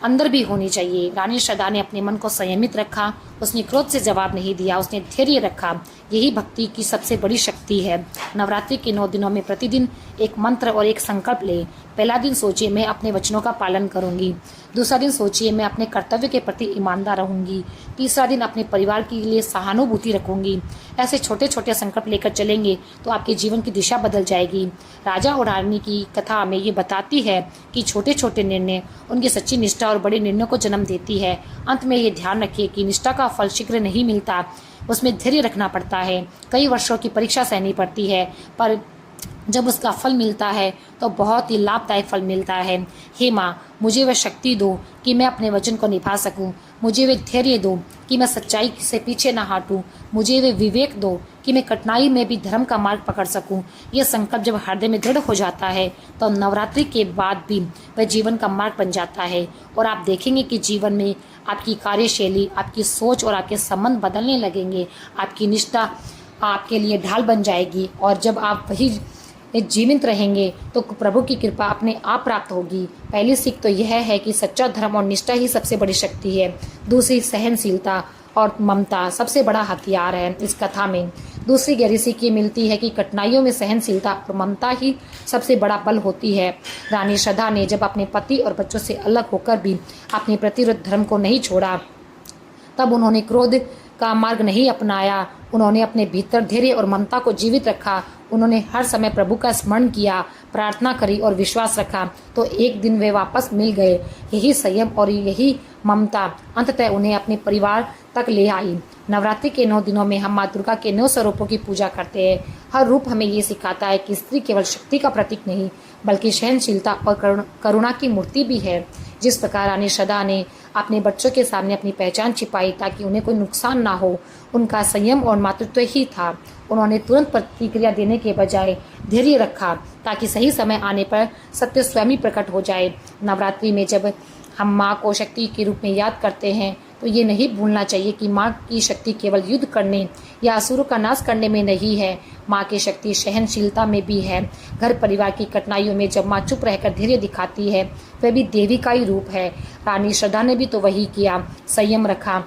अंदर भी होनी चाहिए। रानी श्रद्धा ने अपने मन को संयमित रखा। उसने क्रोध से जवाब नहीं दिया, उसने धैर्य रखा। यही भक्ति की सबसे बड़ी शक्ति है। नवरात्रि के 9 दिनों में प्रतिदिन एक मंत्र और एक संकल्प ले। पहला दिन सोचिए, मैं अपने वचनों का पालन करूंगी। दूसरा दिन सोचिए, मैं अपने कर्तव्य के प्रति ईमानदार रहूंगी। तीसरा दिन अपने परिवार के लिए सहानुभूति रखूंगी। ऐसे छोटे छोटे संकल्प लेकर चलेंगे तो आपके जीवन की दिशा बदल जाएगी। राजा और रानी की कथा हमें ये बताती है कि छोटे छोटे निर्णय उनकी सच्ची निष्ठा और बड़े निर्णयों को जन्म देती है। अंत में ये ध्यान रखिए कि निष्ठा का फल शीघ्र नहीं मिलता, उसमें धैर्य रखना पड़ता है। कई वर्षों की परीक्षा सहनी पड़ती है, पर जब उसका फल मिलता है तो बहुत ही लाभदायक फल मिलता है। हे माँ, मुझे वह शक्ति दो कि मैं अपने वचन को निभा सकूं। मुझे वे धैर्य दो कि मैं सच्चाई से पीछे न हटूं। मुझे वे विवेक दो कि मैं कठिनाई में भी धर्म का मार्ग पकड़ सकूं। यह संकल्प जब हृदय में दृढ़ हो जाता है तो नवरात्रि के बाद भी वह जीवन का मार्ग बन जाता है और आप देखेंगे कि जीवन में आपकी कार्यशैली, आपकी सोच और आपके संबंध बदलने लगेंगे। आपकी निष्ठा आपके लिए ढाल बन जाएगी और जब आप वही जीवित रहेंगे तो प्रभु की कृपा अपने आप प्राप्त होगी। पहली सीख तो यह है कि सच्चा धर्म और निष्ठा ही सबसे बड़ी शक्ति है। दूसरी, सहनशीलता और ममता सबसे बड़ा हथियार है इस कथा में। दूसरी गहरी सीख ये मिलती है कि कठिनाइयों में सहनशीलता और ममता ही सबसे बड़ा बल होती है। रानी श्रद्धा ने जब अपने पति और बच्चों से अलग होकर भी अपने प्रतिरोध धर्म को नहीं छोड़ा, तब उन्होंने क्रोध का मार्ग नहीं अपनाया। उन्होंने अपने भीतर धैर्य और ममता को जीवित रखा। उन्होंने हर समय प्रभु का स्मरण किया, प्रार्थना करी और विश्वास रखा, तो एक दिन वे वापस मिल गए। यही संयम और यही ममता अंततः उन्हें अपने परिवार तक ले आई। नवरात्रि के 9 दिनों में हम माँ दुर्गा के 9 स्वरूपों की पूजा करते हैं। हर रूप हमें ये सिखाता है कि स्त्री केवल शक्ति का प्रतीक नहीं, बल्कि सहनशीलता और करुणा की मूर्ति भी है। जिस प्रकार रानी श्रद्धा ने अपने बच्चों के सामने अपनी पहचान छिपाई ताकि उन्हें कोई नुकसान ना हो, उनका संयम और मातृत्व ही था। उन्होंने तुरंत प्रतिक्रिया देने के बजाय धैर्य रखा ताकि सही समय आने पर सत्य स्वयं ही प्रकट हो जाए। नवरात्रि में जब हम माँ को शक्ति के रूप में याद करते हैं तो ये नहीं भूलना चाहिए कि माँ की शक्ति केवल युद्ध करने या असुरों का नाश करने में नहीं है। माँ की शक्ति सहनशीलता में भी है। घर परिवार की कठिनाइयों में जब माँ चुप रहकर धैर्य दिखाती है, वह भी देवी का ही रूप है। रानी श्रद्धा ने भी तो वही किया, संयम रखा।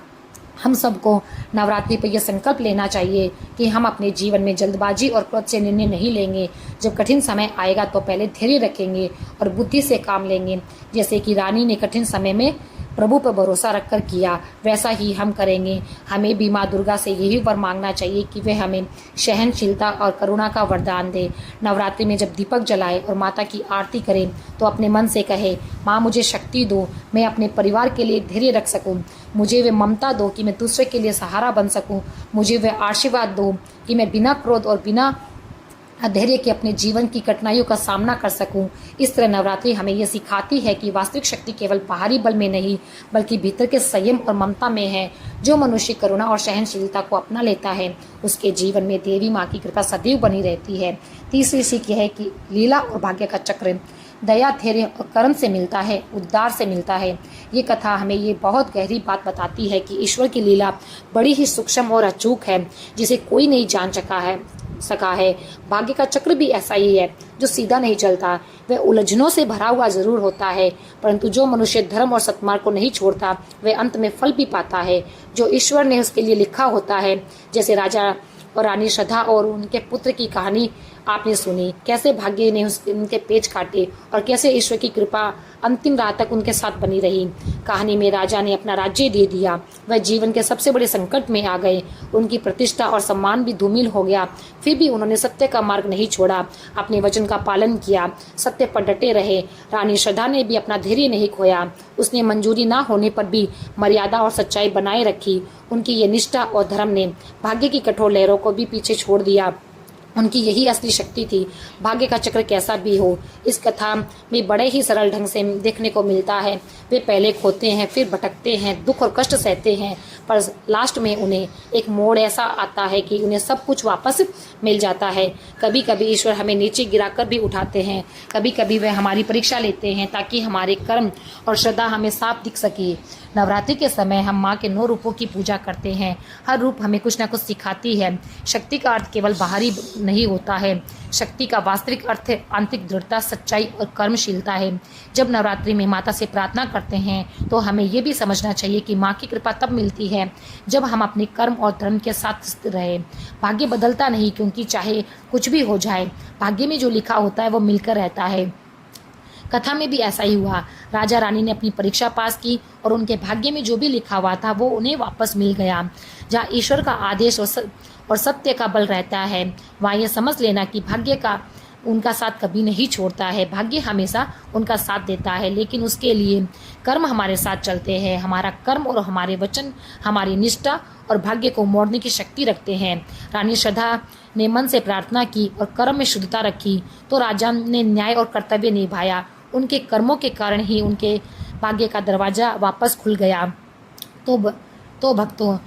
हम सबको नवरात्रि पर यह संकल्प लेना चाहिए कि हम अपने जीवन में जल्दबाजी और क्रोध से निर्णय नहीं लेंगे। जब कठिन समय आएगा तो पहले धैर्य रखेंगे और बुद्धि से काम लेंगे। जैसे कि रानी ने कठिन समय में प्रभु पर भरोसा रखकर किया, वैसा ही हम करेंगे। हमें भी माँ दुर्गा से यही वर मांगना चाहिए कि वे हमें सहनशीलता और करुणा का वरदान दे। नवरात्रि में जब दीपक जलाए और माता की आरती करें तो अपने मन से कहे, माँ मुझे शक्ति दो, मैं अपने परिवार के लिए धैर्य रख सकूँ। मुझे वे ममता दो कि मैं दूसरे के लिए सहारा बन सकूँ। मुझे वे आशीर्वाद दो कि मैं बिना क्रोध और बिना धैर्य के अपने जीवन की कठिनाइयों का सामना कर सकूं। इस तरह नवरात्रि हमें यह सिखाती है कि वास्तविक शक्ति केवल बाहरी बल में नहीं, बल्कि भीतर के संयम और ममता में है। जो मनुष्य करुणा और सहनशीलता को अपना लेता है, उसके जीवन में देवी माँ की कृपा सदैव बनी रहती है। तीसरी सीख यह है कि लीला और भाग्य का चक्र दया, धैर्य और कर्म से मिलता है, उद्धार से मिलता है। ये कथा हमें ये बहुत गहरी बात बताती है कि ईश्वर की लीला बड़ी ही सूक्ष्म और अचूक है, जिसे कोई नहीं जान सका है। भाग्य का चक्र भी ऐसा ही है, जो सीधा नहीं चलता। वह उलझनों से भरा हुआ जरूर होता है, परंतु जो मनुष्य धर्म और सत्मार्ग को नहीं छोड़ता, वह अंत में फल भी पाता है जो ईश्वर ने उसके लिए लिखा होता है। जैसे राजा और रानी श्रद्धा और उनके पुत्र की कहानी आपने सुनी, कैसे भाग्य ने उनके पेच काटे और कैसे ईश्वर की कृपा अंतिम रात तक उनके साथ बनी रही। कहानी में राजा ने अपना राज्य दे दिया, वह जीवन के सबसे बड़े संकट में आ गए, उनकी प्रतिष्ठा और सम्मान भी धूमिल हो गया। फिर भी उन्होंने सत्य का मार्ग नहीं छोड़ा, अपने वचन का पालन किया, सत्य पर डटे रहे। रानी श्रद्धा ने भी अपना धैर्य नहीं खोया, उसने मंजूरी ना होने पर भी मर्यादा और सच्चाई बनाए रखी। उनकी ये निष्ठा और धर्म ने भाग्य की कठोर लहरों को भी पीछे छोड़ दिया। उनकी यही असली शक्ति थी। भाग्य का चक्र कैसा भी हो, इस कथा में बड़े ही सरल ढंग से देखने को मिलता है। वे पहले खोते हैं, फिर भटकते हैं, दुख और कष्ट सहते हैं, पर लास्ट में उन्हें एक मोड़ ऐसा आता है कि उन्हें सब कुछ वापस मिल जाता है। कभी कभी ईश्वर हमें नीचे गिराकर भी उठाते हैं, कभी कभी वे हमारी परीक्षा लेते हैं ताकि हमारे कर्म और श्रद्धा हमें साफ दिख सके। नवरात्रि के समय हम माँ के 9 रूपों की पूजा करते हैं। हर रूप हमें कुछ न कुछ सिखाती है। शक्ति का अर्थ केवल बाहरी नहीं होता है, शक्ति का वास्तविक अर्थ आंतरिक दृढ़ता, सच्चाई और कर्मशीलता है। जब नवरात्रि में माता से प्रार्थना करते हैं तो हमें ये भी समझना चाहिए कि माँ की कृपा तब मिलती है जब हम अपने कर्म और धर्म के साथ स्थिर रहे। भाग्य बदलता नहीं, क्योंकि चाहे कुछ भी हो जाए, भाग्य में जो लिखा होता है वो मिलकर रहता है। कथा में भी ऐसा ही हुआ। राजा रानी ने अपनी परीक्षा पास की और उनके भाग्य में जो भी लिखा हुआ था वो उन्हें वापस मिल गया। जहाँ ईश्वर का आदेश और सत्य का बल रहता है, वहाँ ये समझ लेना कि उनका साथ कभी नहीं छोड़ता है। भाग्य हमेशा उनका साथ देता है, लेकिन उसके लिए कर्म हमारे साथ चलते हैं। हमारा कर्म और हमारे वचन हमारी निष्ठा और भाग्य को मोड़ने की शक्ति रखते हैं। रानी श्रद्धा ने मन से प्रार्थना की और कर्म में शुद्धता रखी, तो राजा ने न्याय और कर्तव्य निभाया। उनके कर्मों के कारण ही उनके भाग्य का दरवाजा वापस खुल गया। तो भक्तों,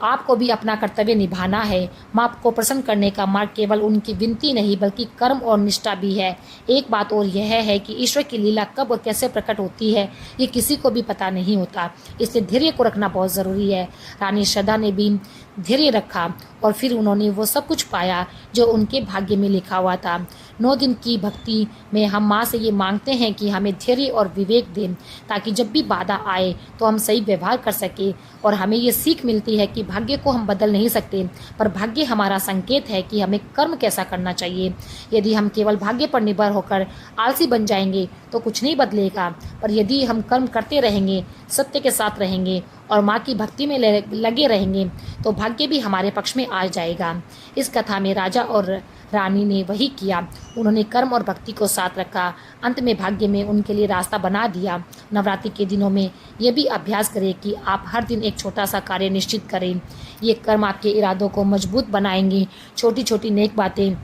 आपको भी अपना कर्तव्य निभाना है। माँ को प्रसन्न करने का मार्ग केवल उनकी विनती नहीं बल्कि कर्म और निष्ठा भी है। एक बात और यह है कि ईश्वर की लीला कब और कैसे प्रकट होती है ये किसी को भी पता नहीं होता, इसलिए धैर्य को रखना बहुत ज़रूरी है। रानी श्रद्धा ने भी धैर्य रखा और फिर उन्होंने वो सब कुछ पाया जो उनके भाग्य में लिखा हुआ था। 9 दिन की भक्ति में हम माँ से ये मांगते हैं कि हमें धैर्य और विवेक दें, ताकि जब भी बाधा आए तो हम सही व्यवहार कर सके। और हमें ये सीख मिलती है कि भाग्य को हम बदल नहीं सकते, पर भाग्य हमारा संकेत है कि हमें कर्म कैसा करना चाहिए। यदि हम केवल भाग्य पर निर्भर होकर आलसी बन जाएंगे तो कुछ नहीं बदलेगा, पर यदि हम कर्म करते रहेंगे, सत्य के साथ रहेंगे और माँ की भक्ति में लगे रहेंगे तो भाग्य भी हमारे पक्ष में आ जाएगा। इस कथा में राजा और रानी ने वही किया। उन्होंने कर्म और भक्ति को साथ रखा। अंत में भाग्य में उनके लिए रास्ता बना दिया। नवरात्रि के दिनों में ये भी अभ्यास करें कि आप हर दिन एक छोटा सा कार्य निश्चित करें। ये कर्म आपके इरादों को मजबूत बनाएंगे। छोटी छोटी नेक बातें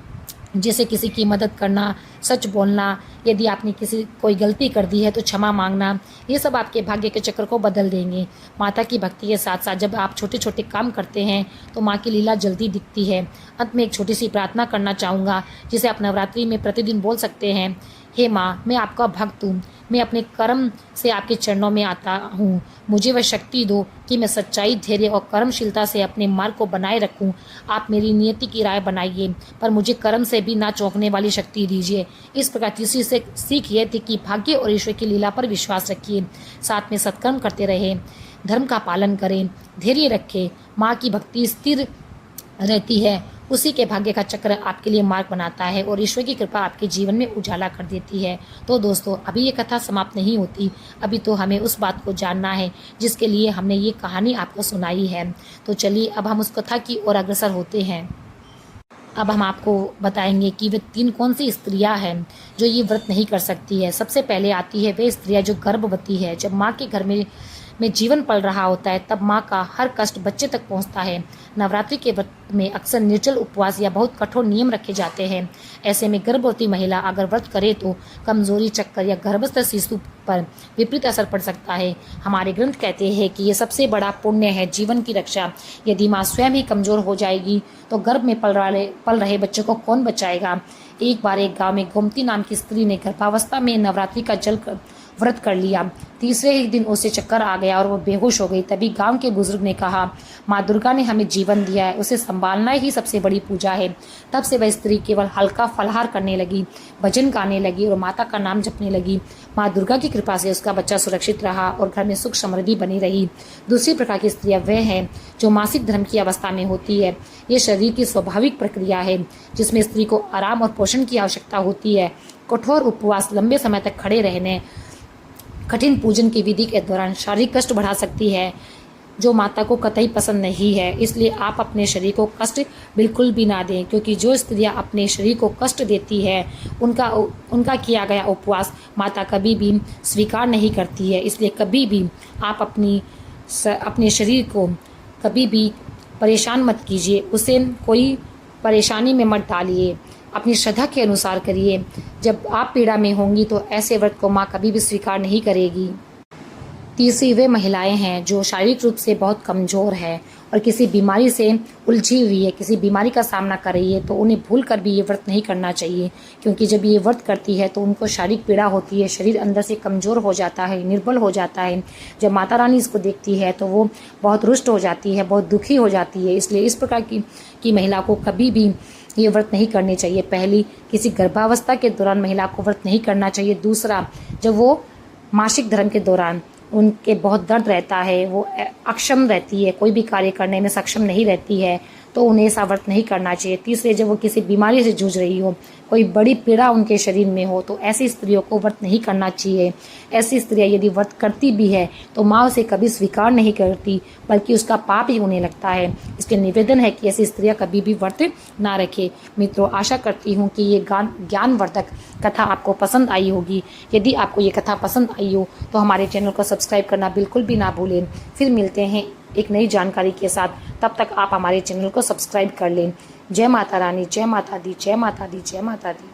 जैसे किसी की मदद करना, सच बोलना, यदि आपने कोई गलती कर दी है तो क्षमा मांगना, ये सब आपके भाग्य के चक्र को बदल देंगे। माता की भक्ति के साथ साथ जब आप छोटे छोटे काम करते हैं तो माँ की लीला जल्दी दिखती है। अंत में एक छोटी सी प्रार्थना करना चाहूँगा जिसे आप नवरात्रि में प्रतिदिन बोल सकते हैं। हे माँ, मैं आपका भक्त हूँ। मैं अपने कर्म से आपके चरणों में आता हूँ। मुझे वह शक्ति दो कि मैं सच्चाई, धैर्य और कर्मशीलता से अपने मार्ग को बनाए रखूँ। आप मेरी नियति की राय बनाइए, पर मुझे कर्म से भी ना चौंकने वाली शक्ति दीजिए। इस प्रकार तीसरी से सीख ये थी कि भाग्य और ईश्वर की लीला पर विश्वास रखिए, साथ में सत्कर्म करते रहे, धर्म का पालन करें, धैर्य रखें। माँ की भक्ति स्थिर रहती है, उसी के भाग्य का चक्र आपके लिए मार्ग बनाता है और ईश्वर की कृपा आपके जीवन में उजाला कर देती है। तो दोस्तों, अभी ये कथा समाप्त नहीं होती। अभी तो हमें उस बात को जानना है जिसके लिए हमने ये कहानी आपको सुनाई है। तो चलिए अब हम उस कथा की ओर अग्रसर होते हैं। अब हम आपको बताएंगे कि वे 3 कौन सी स्त्रियां हैं जो ये व्रत नहीं कर सकती है। सबसे पहले आती है वे स्त्रियां जो गर्भवती है। जब माँ के घर में जीवन पल रहा होता है तब माँ का हर कष्ट बच्चे तक पहुँचता है। नवरात्रि के व्रत में अक्सर निर्जल उपवास या बहुत कठोर नियम रखे जाते हैं। ऐसे में गर्भवती महिला अगर व्रत करे तो कमजोरी, चक्कर या गर्भस्थ शिशु पर विपरीत असर पड़ सकता है। हमारे ग्रंथ कहते हैं कि ये सबसे बड़ा पुण्य है, जीवन की रक्षा। यदि माँ स्वयं ही कमजोर हो जाएगी तो गर्भ में पल रहे बच्चे को कौन बचाएगा। एक बार एक गाँव में गोमती नाम की स्त्री ने गर्भावस्था में नवरात्रि का व्रत कर लिया। तीसरे ही दिन उसे चक्कर आ गया और वो बेहोश हो गई। तभी गांव के बुजुर्ग ने कहा, माँ दुर्गा ने हमें जीवन दिया है, उसे संभालना ही सबसे बड़ी पूजा है। तब से वह स्त्री केवल हल्का फलाहार करने लगी, भजन गाने लगी और माता का नाम जपने लगी। माँ दुर्गा की कृपा से उसका बच्चा सुरक्षित रहा और घर में सुख समृद्धि बनी रही। दूसरी प्रकार की स्त्रियां वह हैं जो मासिक धर्म की अवस्था में होती है। ये शरीर की स्वाभाविक प्रक्रिया है जिसमें स्त्री को आराम और पोषण की आवश्यकता होती है। कठोर उपवास, लंबे समय तक खड़े रहने, कठिन पूजन की विधि के दौरान शारीरिक कष्ट बढ़ा सकती है जो माता को कतई पसंद नहीं है। इसलिए आप अपने शरीर को कष्ट बिल्कुल भी ना दें, क्योंकि जो स्त्रियां अपने शरीर को कष्ट देती है उनका किया गया उपवास माता कभी भी स्वीकार नहीं करती है। इसलिए कभी भी आप अपने शरीर को कभी भी परेशान मत कीजिए, उसे कोई परेशानी में मत डालिए। अपनी श्रद्धा के अनुसार करिए। जब आप पीड़ा में होंगी तो ऐसे व्रत को माँ कभी भी स्वीकार नहीं करेगी। तीसरी वे महिलाएं हैं जो शारीरिक रूप से बहुत कमजोर है और किसी बीमारी से उलझी हुई है, किसी बीमारी का सामना कर रही है, तो उन्हें भूल कर भी ये व्रत नहीं करना चाहिए, क्योंकि जब ये व्रत करती है तो उनको शारीरिक पीड़ा होती है, शरीर अंदर से कमजोर हो जाता है, निर्बल हो जाता है। जब माता रानी इसको देखती है तो वो बहुत रुष्ट हो जाती है, बहुत दुखी हो जाती है। इसलिए इस प्रकार की महिला को कभी भी ये व्रत नहीं करने चाहिए। पहली, किसी गर्भावस्था के दौरान महिला को व्रत नहीं करना चाहिए। दूसरा, जब वो मासिक धर्म के दौरान उनके बहुत दर्द रहता है, वो अक्षम रहती है, कोई भी कार्य करने में सक्षम नहीं रहती है, तो उन्हें ऐसा व्रत नहीं करना चाहिए। तीसरे, जब वो किसी बीमारी से जूझ रही हो, कोई बड़ी पीड़ा उनके शरीर में हो, तो ऐसी स्त्रियों को व्रत नहीं करना चाहिए। ऐसी स्त्रियाँ यदि व्रत करती भी है तो माँ उसे कभी स्वीकार नहीं करती, बल्कि उसका पाप ही उन्हें लगता है। इसलिए निवेदन है कि ऐसी स्त्रियाँ कभी भी व्रत ना रखें। मित्रों, आशा करती हूँ कि ये ज्ञानवर्धक कथा आपको पसंद आई होगी। यदि आपको ये कथा पसंद आई हो तो हमारे चैनल को सब्सक्राइब करना बिल्कुल भी ना भूलें। फिर मिलते हैं एक नई जानकारी के साथ, तब तक आप हमारे चैनल को सब्सक्राइब कर लें। जय माता रानी, जय माता दी, जय माता दी, जय माता दी।